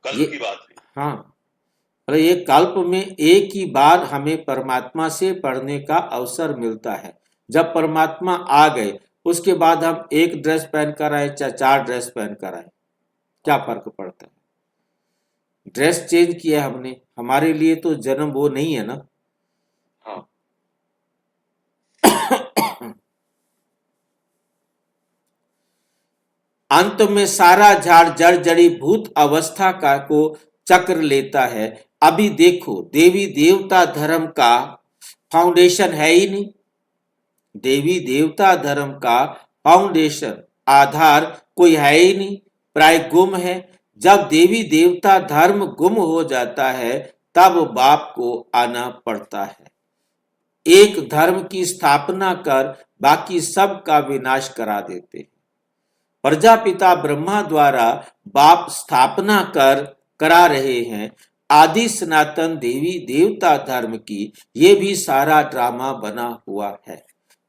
कल की बात है। हाँ, मतलब ये कल्प में एक ही बार हमें परमात्मा से पढ़ने का अवसर मिलता है। जब परमात्मा आ गए उसके बाद हम एक ड्रेस पहन कर आए चाहे 4 ड्रेस पहन कर आए, क्या फर्क पड़ता है? ड्रेस चेंज किया हमने, हमारे लिए तो जन्म वो नहीं है ना। हाँ, अंत में सारा झाड़ जड़ जड़ी भूत अवस्था को चक्र लेता है। अभी देखो, देवी देवता धर्म का फाउंडेशन है ही नहीं। देवी देवता धर्म का फाउंडेशन, आधार कोई है ही नहीं, प्राय गुम है। जब देवी देवता धर्म गुम हो जाता है तब बाप को आना पड़ता है, एक धर्म की स्थापना कर बाकी सब का विनाश करा देते हैं। प्रजापिता ब्रह्मा द्वारा बाप स्थापना करा रहे हैं आदि सनातन देवी देवता धर्म की। ये भी सारा ड्रामा बना हुआ है,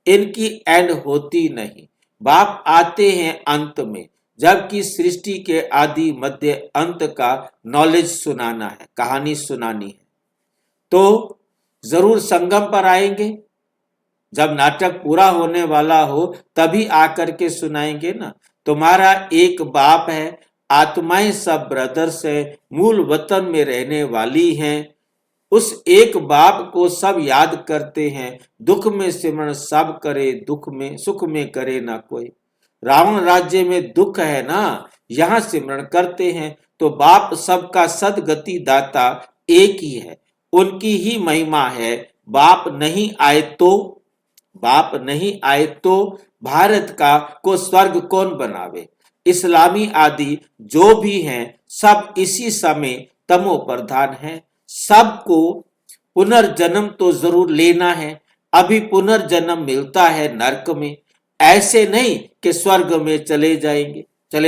इनकी एंड होती नहीं। बाप आते हैं अंत में, जबकि सृष्टि के आदि मध्य अंत का नॉलेज सुनाना है, कहानी सुनानी है। तो जरूर संगम पर आएंगे, जब नाटक पूरा होने वाला हो तभी आकर के सुनाएंगे ना। तुम्हारा एक बाप है, आत्माएं सब ब्रदर्स है, मूल वतन में रहने वाली हैं। उस एक बाप को सब याद करते हैं, दुख में सिमरण सब करे, दुख में सुख में करे ना कोई। रावण राज्य में दुख है ना, यहाँ सिमरण करते हैं। तो बाप सबका सदगति दाता एक ही है, उनकी ही महिमा है। बाप नहीं आए तो भारत को स्वर्ग कौन बनावे। इस्लामी आदि जो भी हैं सब इसी समय तमो प्रधान हैं। सबको पुनर्जन्म तो जरूर लेना है। अभी पुनर्जन्म मिलता है नरक में, ऐसे नहीं कि स्वर्ग में चले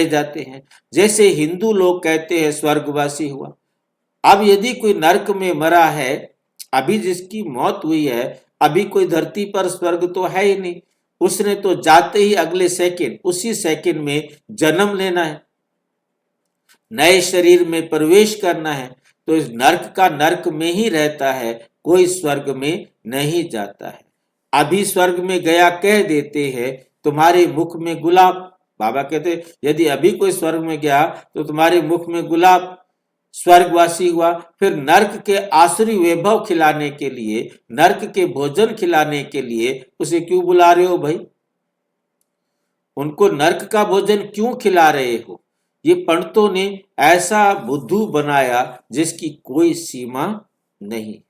जाते हैं। जैसे हिंदू लोग कहते हैं स्वर्गवासी हुआ। अब यदि कोई नरक में मरा है, अभी जिसकी मौत हुई है, अभी कोई धरती पर स्वर्ग तो है ही नहीं, उसने तो जाते ही अगले सेकंड, उसी सेकंड में जन्म लेना है, नए शरीर में प्रवेश करना है। तो इस नरक का नरक में ही रहता है, कोई स्वर्ग में नहीं जाता है। अभी स्वर्ग में गया कह देते हैं, तुम्हारे मुख में गुलाब। बाबा कहते यदि अभी कोई स्वर्ग में गया तो तुम्हारे मुख में गुलाब, स्वर्गवासी हुआ। फिर नरक के आसुरी वैभव खिलाने के लिए, नरक के भोजन खिलाने के लिए उसे क्यों बुला रहे हो भाई? उनको नरक का भोजन क्यों खिला रहे हो? ये पंडितों ने ऐसा बुद्धू बनाया जिसकी कोई सीमा नहीं।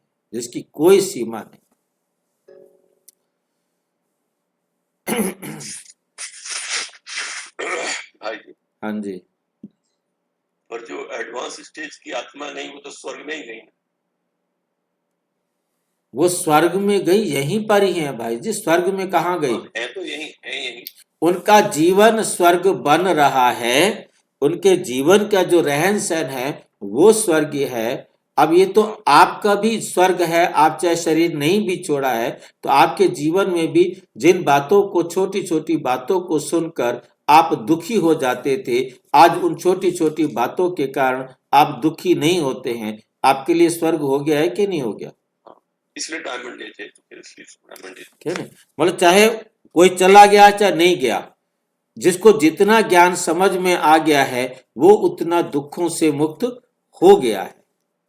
भाई जी, हाँ जी, पर जो एडवांस स्टेज की आत्मा नहीं, वो तो स्वर्ग में ही नहीं। वो स्वर्ग में गई, यहीं पर ही है भाई जी। स्वर्ग में कहाँ गई? है तो यही। उनका जीवन स्वर्ग बन रहा है, उनके जीवन का जो रहन सहन है वो स्वर्ग है। अब ये तो आपका भी स्वर्ग है, आप चाहे शरीर नहीं भी छोड़ा है तो आपके जीवन में भी जिन बातों को, छोटी छोटी बातों को सुनकर आप दुखी हो जाते थे, आज उन छोटी छोटी बातों के कारण आप दुखी नहीं होते हैं। आपके लिए स्वर्ग हो गया है कि नहीं हो गया? इसलिए डायमंड एज है, तो फिर इसलिए डायमंड एज। ठीक है ना? मतलब चाहे कोई चला गया चाहे नहीं गया, जिसको जितना ज्ञान समझ में आ गया है वो उतना दुखों से मुक्त हो गया है।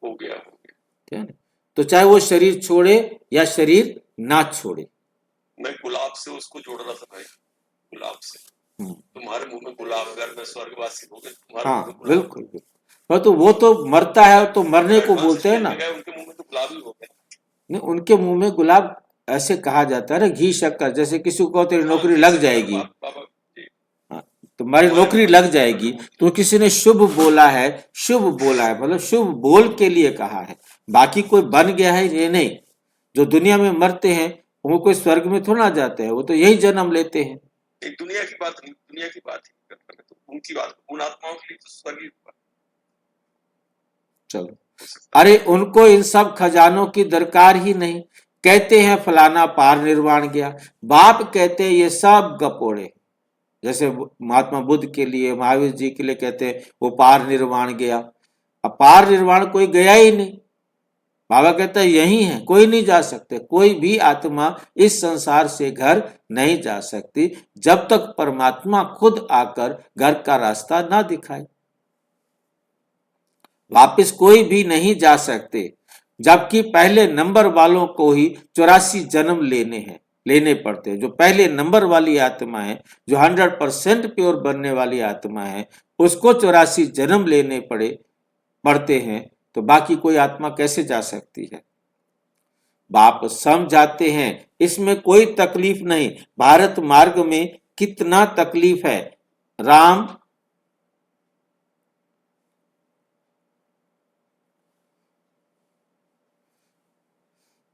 हो गया। ठीक है ना? तो चाहे वो शरीर छोड़े या शरीर ना छोड़े। मैं गुलाब से उसको जोड़ रहा था भाई, गुलाब से। तुम्हारे मुंह में गुलाब, अगर मैं स्वर्गवासी हो गया तुम्हारे हाँ मुंह में गुलाब। बिल्कुल बिल्कुल। पर तो वो तो मरता है तो मरने को एडवांस बोलते हैं स्टेज ना। में गए, उनके मुंह में तो गुलाब ही हो गया। नहीं, उनके मुंह में गुलाब ऐसे कहा जाता है ना, घी शक्कर, जैसे किसी को तेरी हाँ, नौकरी घी लग शक्कर जाएगी, बाबा जी। हाँ, तुम्हारी नौकरी लग जाएगी, तो किसी ने शुभ बोला है, शुभ बोला है, मतलब शुभ बोल के लिए कहा है। बाकी कोई बन गया है ये नहीं। जो दुनिया में मरते हैं वो कोई स्वर्ग में थोड़ा जाते हैं, वो तो यही जन्म लेते हैं। एक दुनिया की बात नहीं, दुनिया की बात ही करता मैं तो, उनकी बात, उन आत्माओं के लिए तो स्वर्ग ही बात चलो, हो सकता है। अरे उनको इन सब खजानों की दरकार ही नहीं। कहते हैं फलाना पार निर्वाण गया, बाप कहते हैं ये सब गपोड़े। जैसे महात्मा बुद्ध के लिए, महावीर जी के लिए कहते हैं वो पार निर्वाण गया। अब पार निर्वाण कोई गया ही नहीं। बाबा कहता है यही है, कोई नहीं जा सकते। कोई भी आत्मा इस संसार से घर नहीं जा सकती जब तक परमात्मा खुद आकर घर का रास्ता ना दिखाए। वापस कोई भी नहीं जा सकते, जबकि पहले नंबर वालों को ही 84 जन्म लेने पड़ते हैं। जो पहले नंबर वाली आत्मा है, जो 100% प्योर बनने वाली आत्मा है, उसको 84 जन्म लेने पड़ते हैं। तो बाकी कोई आत्मा कैसे जा सकती है? बाप समझाते हैं इसमें कोई तकलीफ नहीं। भारत मार्ग में कितना तकलीफ है। राम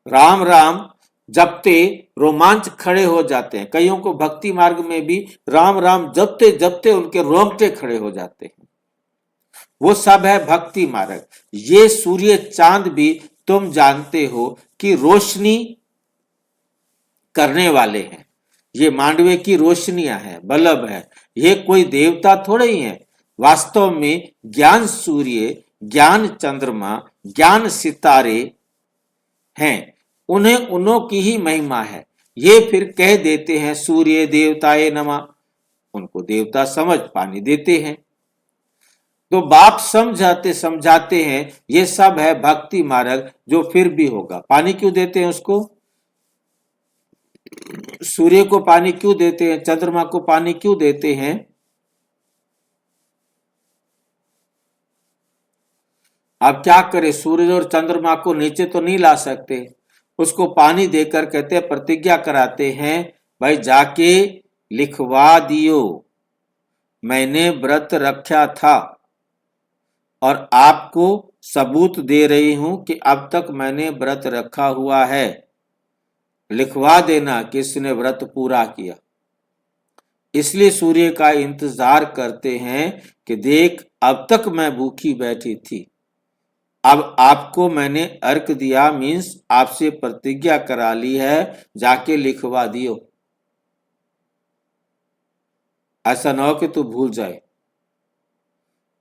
राम राम जपते रोमांच खड़े हो जाते हैं। कईयों को भक्ति मार्ग में भी राम राम जपते जपते उनके रोंगटे खड़े हो जाते हैं। वो सब है भक्ति मार्ग। ये सूर्य चांद भी तुम जानते हो कि रोशनी करने वाले हैं। ये मांडवे की रोशनियां हैं, बल्ब है। ये कोई देवता थोड़े ही हैं। वास्तव में ज्ञान सूर्य, ज्ञान चंद्रमा, ज्ञान सितारे हैं। उन्हें उन्हों की ही महिमा है। ये फिर कह देते हैं सूर्य देवताए नमः। उनको देवता समझ पानी देते हैं। तो बाप समझाते हैं ये सब है भक्ति मार्ग, जो फिर भी होगा। पानी क्यों देते हैं उसको? सूर्य को पानी क्यों देते हैं? चंद्रमा को पानी क्यों देते हैं? अब क्या करें, सूर्य और चंद्रमा को नीचे तो नहीं ला सकते। उसको पानी देकर कहते हैं, प्रतिज्ञा कराते हैं, भाई जाके लिखवा दियो, मैंने व्रत रखा था और आपको सबूत दे रही हूं कि अब तक मैंने व्रत रखा हुआ है। लिखवा देना कि इसने व्रत पूरा किया। इसलिए सूर्य का इंतजार करते हैं कि देख अब तक मैं भूखी बैठी थी, अब आपको मैंने अर्घ दिया, मीन्स आपसे प्रतिज्ञा करा ली है, जाके लिखवा दियो। ऐसा न हो कि तू भूल जाए।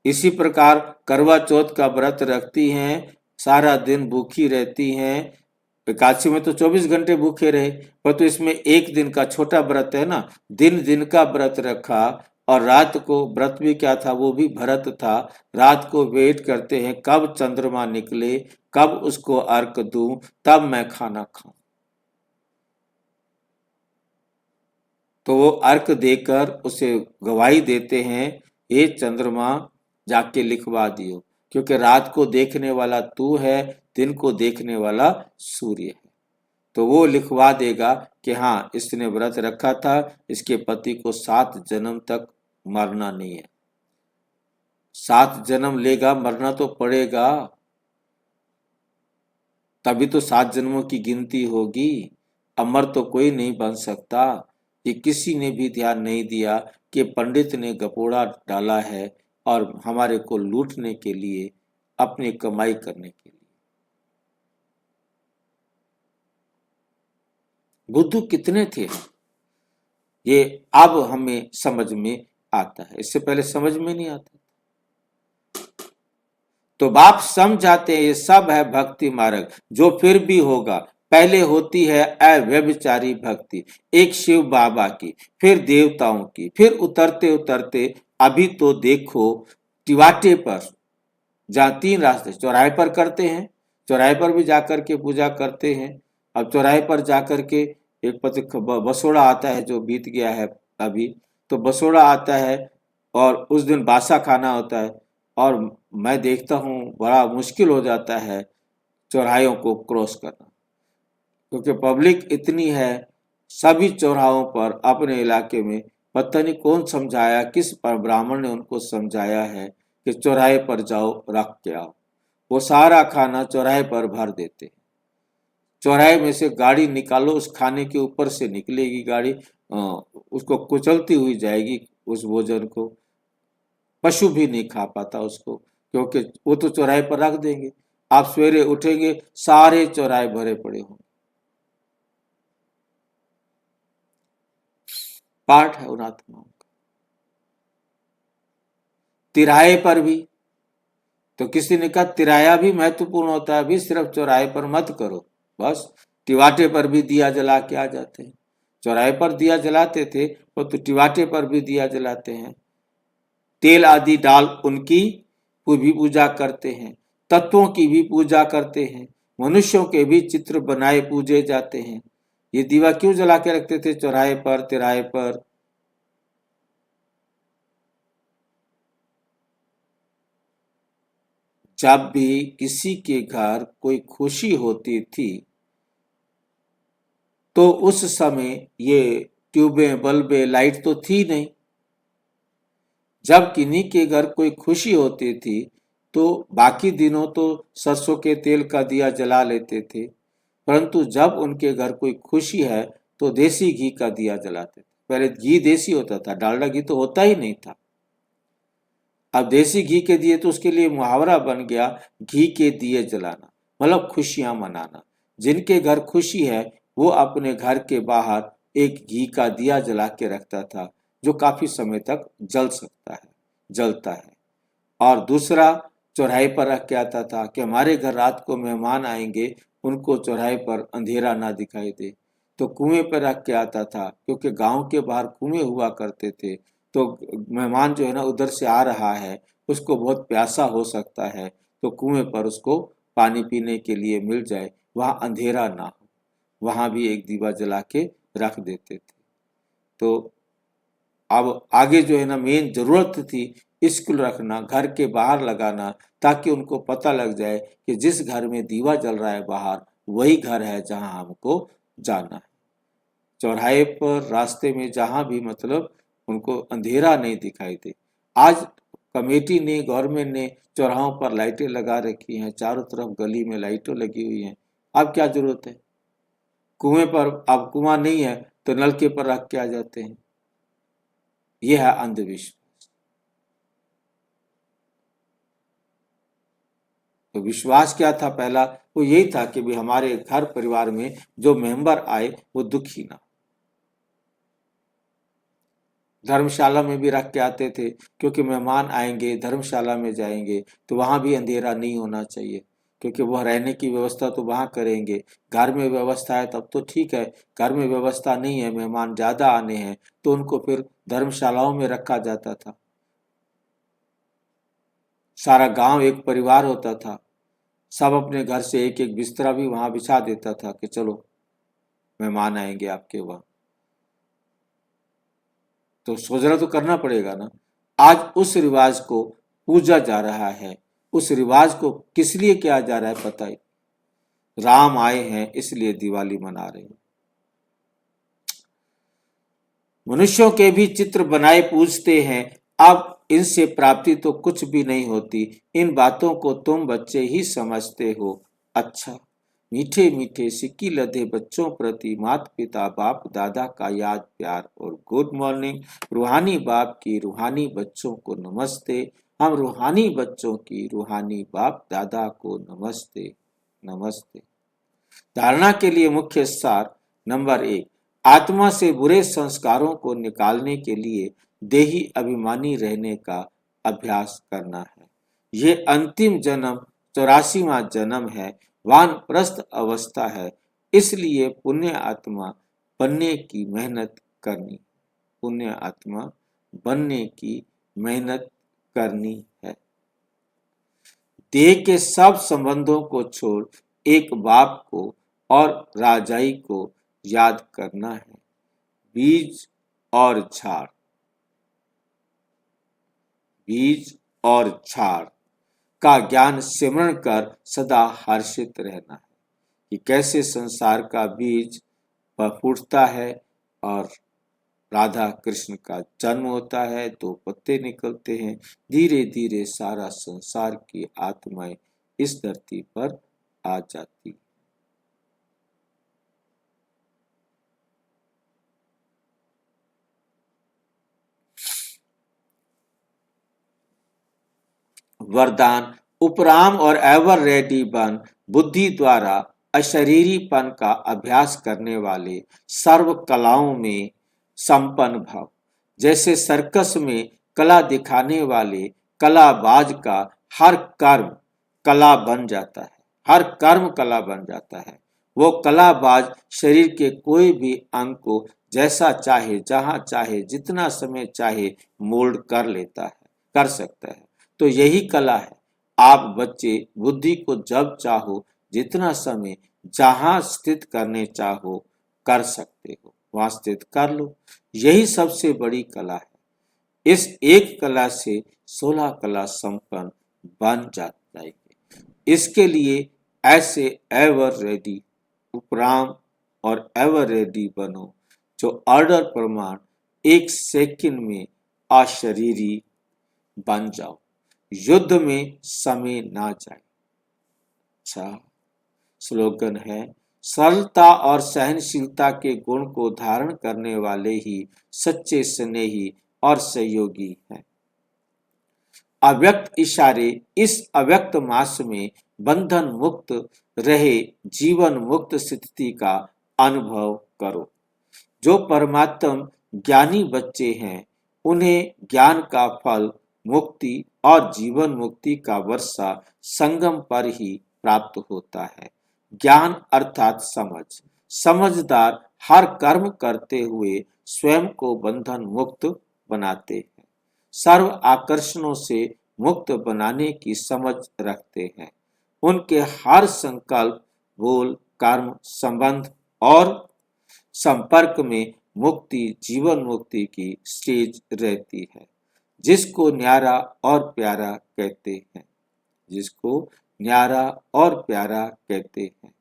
इसी प्रकार करवा चौथ का व्रत रखती हैं, सारा दिन भूखी रहती हैं। एकादशी में तो 24 घंटे भूखे रहे, पर तो इसमें एक दिन का छोटा व्रत है ना, दिन दिन का व्रत रखा। और रात को व्रत भी क्या था, वो भी भरत था। रात को वेट करते हैं कब चंद्रमा निकले, कब उसको अर्घ दूं, तब मैं खाना खाऊं। तो वो अर्घ देकर उसे गवाही देते हैं, ये चंद्रमा जाके लिखवा दियो, क्योंकि रात को देखने वाला तू है, दिन को देखने वाला सूर्य है। तो वो लिखवा देगा कि हाँ इसने व्रत रखा था, इसके पति को 7 जन्म तक मरना नहीं है। 7 जन्म लेगा, मरना तो पड़ेगा, तभी तो 7 जन्मों की गिनती होगी। अमर तो कोई नहीं बन सकता। ये किसी ने भी ध्यान नहीं दिया कि पंडित ने गपोड़ा डाला है और हमारे को लूटने के लिए, अपनी कमाई करने के लिए। बुद्धू कितने थे, ये अब हमें समझ में आता है, इससे पहले समझ में नहीं आता। तो बाप समझाते हैं ये सब है भक्ति मार्ग, जो फिर भी होगा। पहले होती है अव्यभिचारी भक्ति, एक शिव बाबा की, फिर देवताओं की, फिर उतरते उतरते अभी तो देखो टिवाटे पर, जहाँ 3 रास्ते, चौराहे पर करते हैं, चौराहे पर भी जाकर के पूजा करते हैं। अब चौराहे पर जाकर के एक बसोड़ा आता है जो बीत गया है अभी, तो बसोड़ा आता है और उस दिन बासा खाना होता है, और मैं देखता हूँ बड़ा मुश्किल हो जाता है चौराहों को क्रॉस करना, क्योंकि पब्लिक इतनी है। सभी चौराहों पर अपने इलाके में पता नहीं कौन समझाया, किस ब्राह्मण ने उनको समझाया है कि चौराहे पर जाओ रख के आओ। वो सारा खाना चौराहे पर भर देते हैं। चौराहे में से गाड़ी निकालो, उस खाने के ऊपर से निकलेगी गाड़ी, उसको कुचलती हुई जाएगी उस भोजन को। पशु भी नहीं खा पाता उसको, क्योंकि वो तो चौराहे पर रख देंगे। आप सवेरे उठेंगे सारे चौराहे भरे पड़े होंगे। पाठ है उन आत्माओं का। तिराहे पर भी तो किसी ने कहा तिराया भी महत्वपूर्ण होता है, भी सिर्फ चौराहे पर मत करो, बस टिवाटे पर भी दिया जला के आ जाते हैं। चौराहे पर दिया जलाते थे और तो टिवाटे पर भी दिया जलाते हैं। तेल आदि डाल उनकी भी पूजा करते हैं, तत्वों की भी पूजा करते हैं, मनुष्यों के भी चित्र बनाए पूजे जाते हैं। ये दीवा क्यों जला के रखते थे चौराहे पर, तिराहे पर? जब भी किसी के घर कोई खुशी होती थी तो उस समय ये ट्यूबें, बल्बें, लाइट तो थी नहीं। जब किन्हीं के घर कोई खुशी होती थी तो बाकी दिनों तो सरसों के तेल का दिया जला लेते थे, परंतु जब उनके घर कोई खुशी है तो देसी घी का दिया जलाते थे। पहले घी देसी होता था, डालडा घी तो होता ही नहीं था। अब देसी घी के दिए तो उसके लिए मुहावरा बन गया घी के दिए जलाना, मतलब खुशियां मनाना। जिनके घर खुशी है वो अपने घर के बाहर एक घी का दिया जला के रखता था, जो काफी समय तक जलता है। और दूसरा चौराहे पर रख के आता था कि हमारे घर रात को मेहमान आएंगे, उनको चौराहे पर अंधेरा ना दिखाई दे, तो कुएं पर रख के आता था, क्योंकि गांव के बाहर कुएं हुआ करते थे। तो मेहमान जो है ना उधर से आ रहा है, उसको बहुत प्यासा हो सकता है, तो कुएं पर उसको पानी पीने के लिए मिल जाए, वहां अंधेरा ना हो, वहां भी एक दीवा जला के रख देते थे। तो अब आगे जो है ना मेन जरूरत थी स्कूल रखना, घर के बाहर लगाना, ताकि उनको पता लग जाए कि जिस घर में दीवा जल रहा है बाहर, वही घर है जहां हमको जाना है। चौराहे पर, रास्ते में, जहां भी, मतलब उनको अंधेरा नहीं दिखाई दे। आज कमेटी ने, गवर्नमेंट ने चौराहों पर लाइटें लगा रखी हैं, चारों तरफ गली में लाइटें लगी हुई हैं। अब क्या जरूरत है? कुएं पर, अब कुआं नहीं है तो नलके पर रख के आ जाते हैं। यह है अंधविश्वास। तो विश्वास क्या था पहला? वो यही था कि भी हमारे घर परिवार में जो मेंबर आए वो दुखी ना। धर्मशाला में भी रख के आते थे, क्योंकि मेहमान आएंगे, धर्मशाला में जाएंगे तो वहां भी अंधेरा नहीं होना चाहिए, क्योंकि वह रहने की व्यवस्था तो वहां करेंगे। घर में व्यवस्था है तब तो ठीक है, घर में व्यवस्था नहीं है, मेहमान ज्यादा आने हैं, तो उनको फिर धर्मशालाओं में रखा जाता था। सारा गांव एक परिवार होता था, सब अपने घर से एक एक बिस्तरा भी वहां बिछा देता था कि चलो मेहमान आएंगे आपके वहां। तो सोचना तो करना पड़ेगा ना। आज उस रिवाज को पूजा जा रहा है। उस रिवाज को किस लिए किया जा रहा है पता ही? राम आए हैं इसलिए दिवाली मना रहे हैं। मनुष्यों के भी चित्र बनाए पूजते हैं, अब इनसे प्राप्ति तो कुछ भी नहीं होती। इन बातों को तुम बच्चे ही समझते हो। अच्छा, मीठे मीठे सिक्की लदे बच्चों प्रति माता पिता बाप दादा का याद प्यार और गुड मॉर्निंग। रूहानी बाप की रूहानी बच्चों को नमस्ते। हम रूहानी बच्चों की रूहानी बाप दादा को नमस्ते नमस्ते। धारणा के लिए मुख्य सार नंबर 1, आत्मा से बुरे संस्कारों को निकालने के लिए देही अभिमानी रहने का अभ्यास करना है। ये अंतिम जन्म 84वां जन्म है, वानप्रस्थ अवस्था है। इसलिए पुण्य आत्मा बनने की मेहनत करनी, पुण्य आत्मा बनने की मेहनत करनी है। देह के सब संबंधों को छोड़ एक बाप को और राजाई को याद करना है। बीज और झाड़, बीज और झाड़ का ज्ञान सिमरण कर सदा हर्षित रहना है कि कैसे संसार का बीज फूटता है और राधा कृष्ण का जन्म होता है, 2 पत्ते निकलते हैं, धीरे धीरे सारा संसार की आत्माएं इस धरती पर आ जाती। वरदान उपराम और एवर रेडी बन बुद्धि द्वारा अशरीरीपन का अभ्यास करने वाले सर्व कलाओं में संपन्न भव। जैसे सर्कस में कला दिखाने वाले कलाबाज का हर कर्म कला बन जाता है, हर कर्म कला बन जाता है। वो कलाबाज शरीर के कोई भी अंग को जैसा चाहे, जहां चाहे, जितना समय चाहे मोल्ड कर लेता है, कर सकता है। तो यही कला है। आप बच्चे बुद्धि को जब चाहो, जितना समय, जहां स्थित करने चाहो कर सकते हो, वहां स्थित कर लो। यही सबसे बड़ी कला है। इस एक कला से 16 कला संपन्न बन जाएगी। इसके लिए ऐसे एवर रेडी उपराम और एवर रेडी बनो जो ऑर्डर प्रमाण 1 सेकंड में अशरीरी बन जाओ, युद्ध में समय ना जाए। अच्छा, स्लोगन है, सरलता और सहनशीलता के गुण को धारण करने वाले ही सच्चे स्नेही और सहयोगी हैं। अव्यक्त इशारे इस अव्यक्त मास में बंधन मुक्त रहे जीवन मुक्त स्थिति का अनुभव करो। जो परमात्म ज्ञानी बच्चे हैं, उन्हें ज्ञान का फल मुक्ति और जीवन मुक्ति का वर्षा संगम पर ही प्राप्त होता है। ज्ञान अर्थात समझ। समझदार हर कर्म करते हुए स्वयं को बंधन मुक्त बनाते हैं, सर्व आकर्षणों से मुक्त बनाने की समझ रखते हैं। उनके हर संकल्प, बोल, कर्म, संबंध और संपर्क में मुक्ति, जीवन मुक्ति की स्टेज रहती है, जिसको न्यारा और प्यारा कहते हैं, जिसको न्यारा और प्यारा कहते हैं।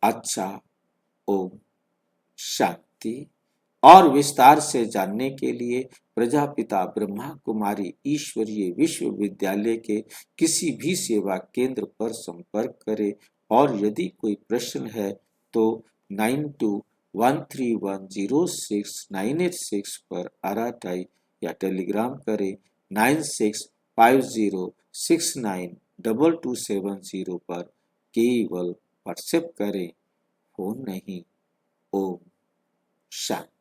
अच्छा, ओम शांति। और विस्तार से जानने के लिए प्रजापिता ब्रह्मा कुमारी ईश्वरीय विश्वविद्यालय के किसी भी सेवा केंद्र पर संपर्क करें और यदि कोई प्रश्न है तो 9213106986 पर आराटाई या टेलीग्राम करें। 9650692270 पर केवल व्हाट्सएप करें, फोन नहीं। ओम शांति।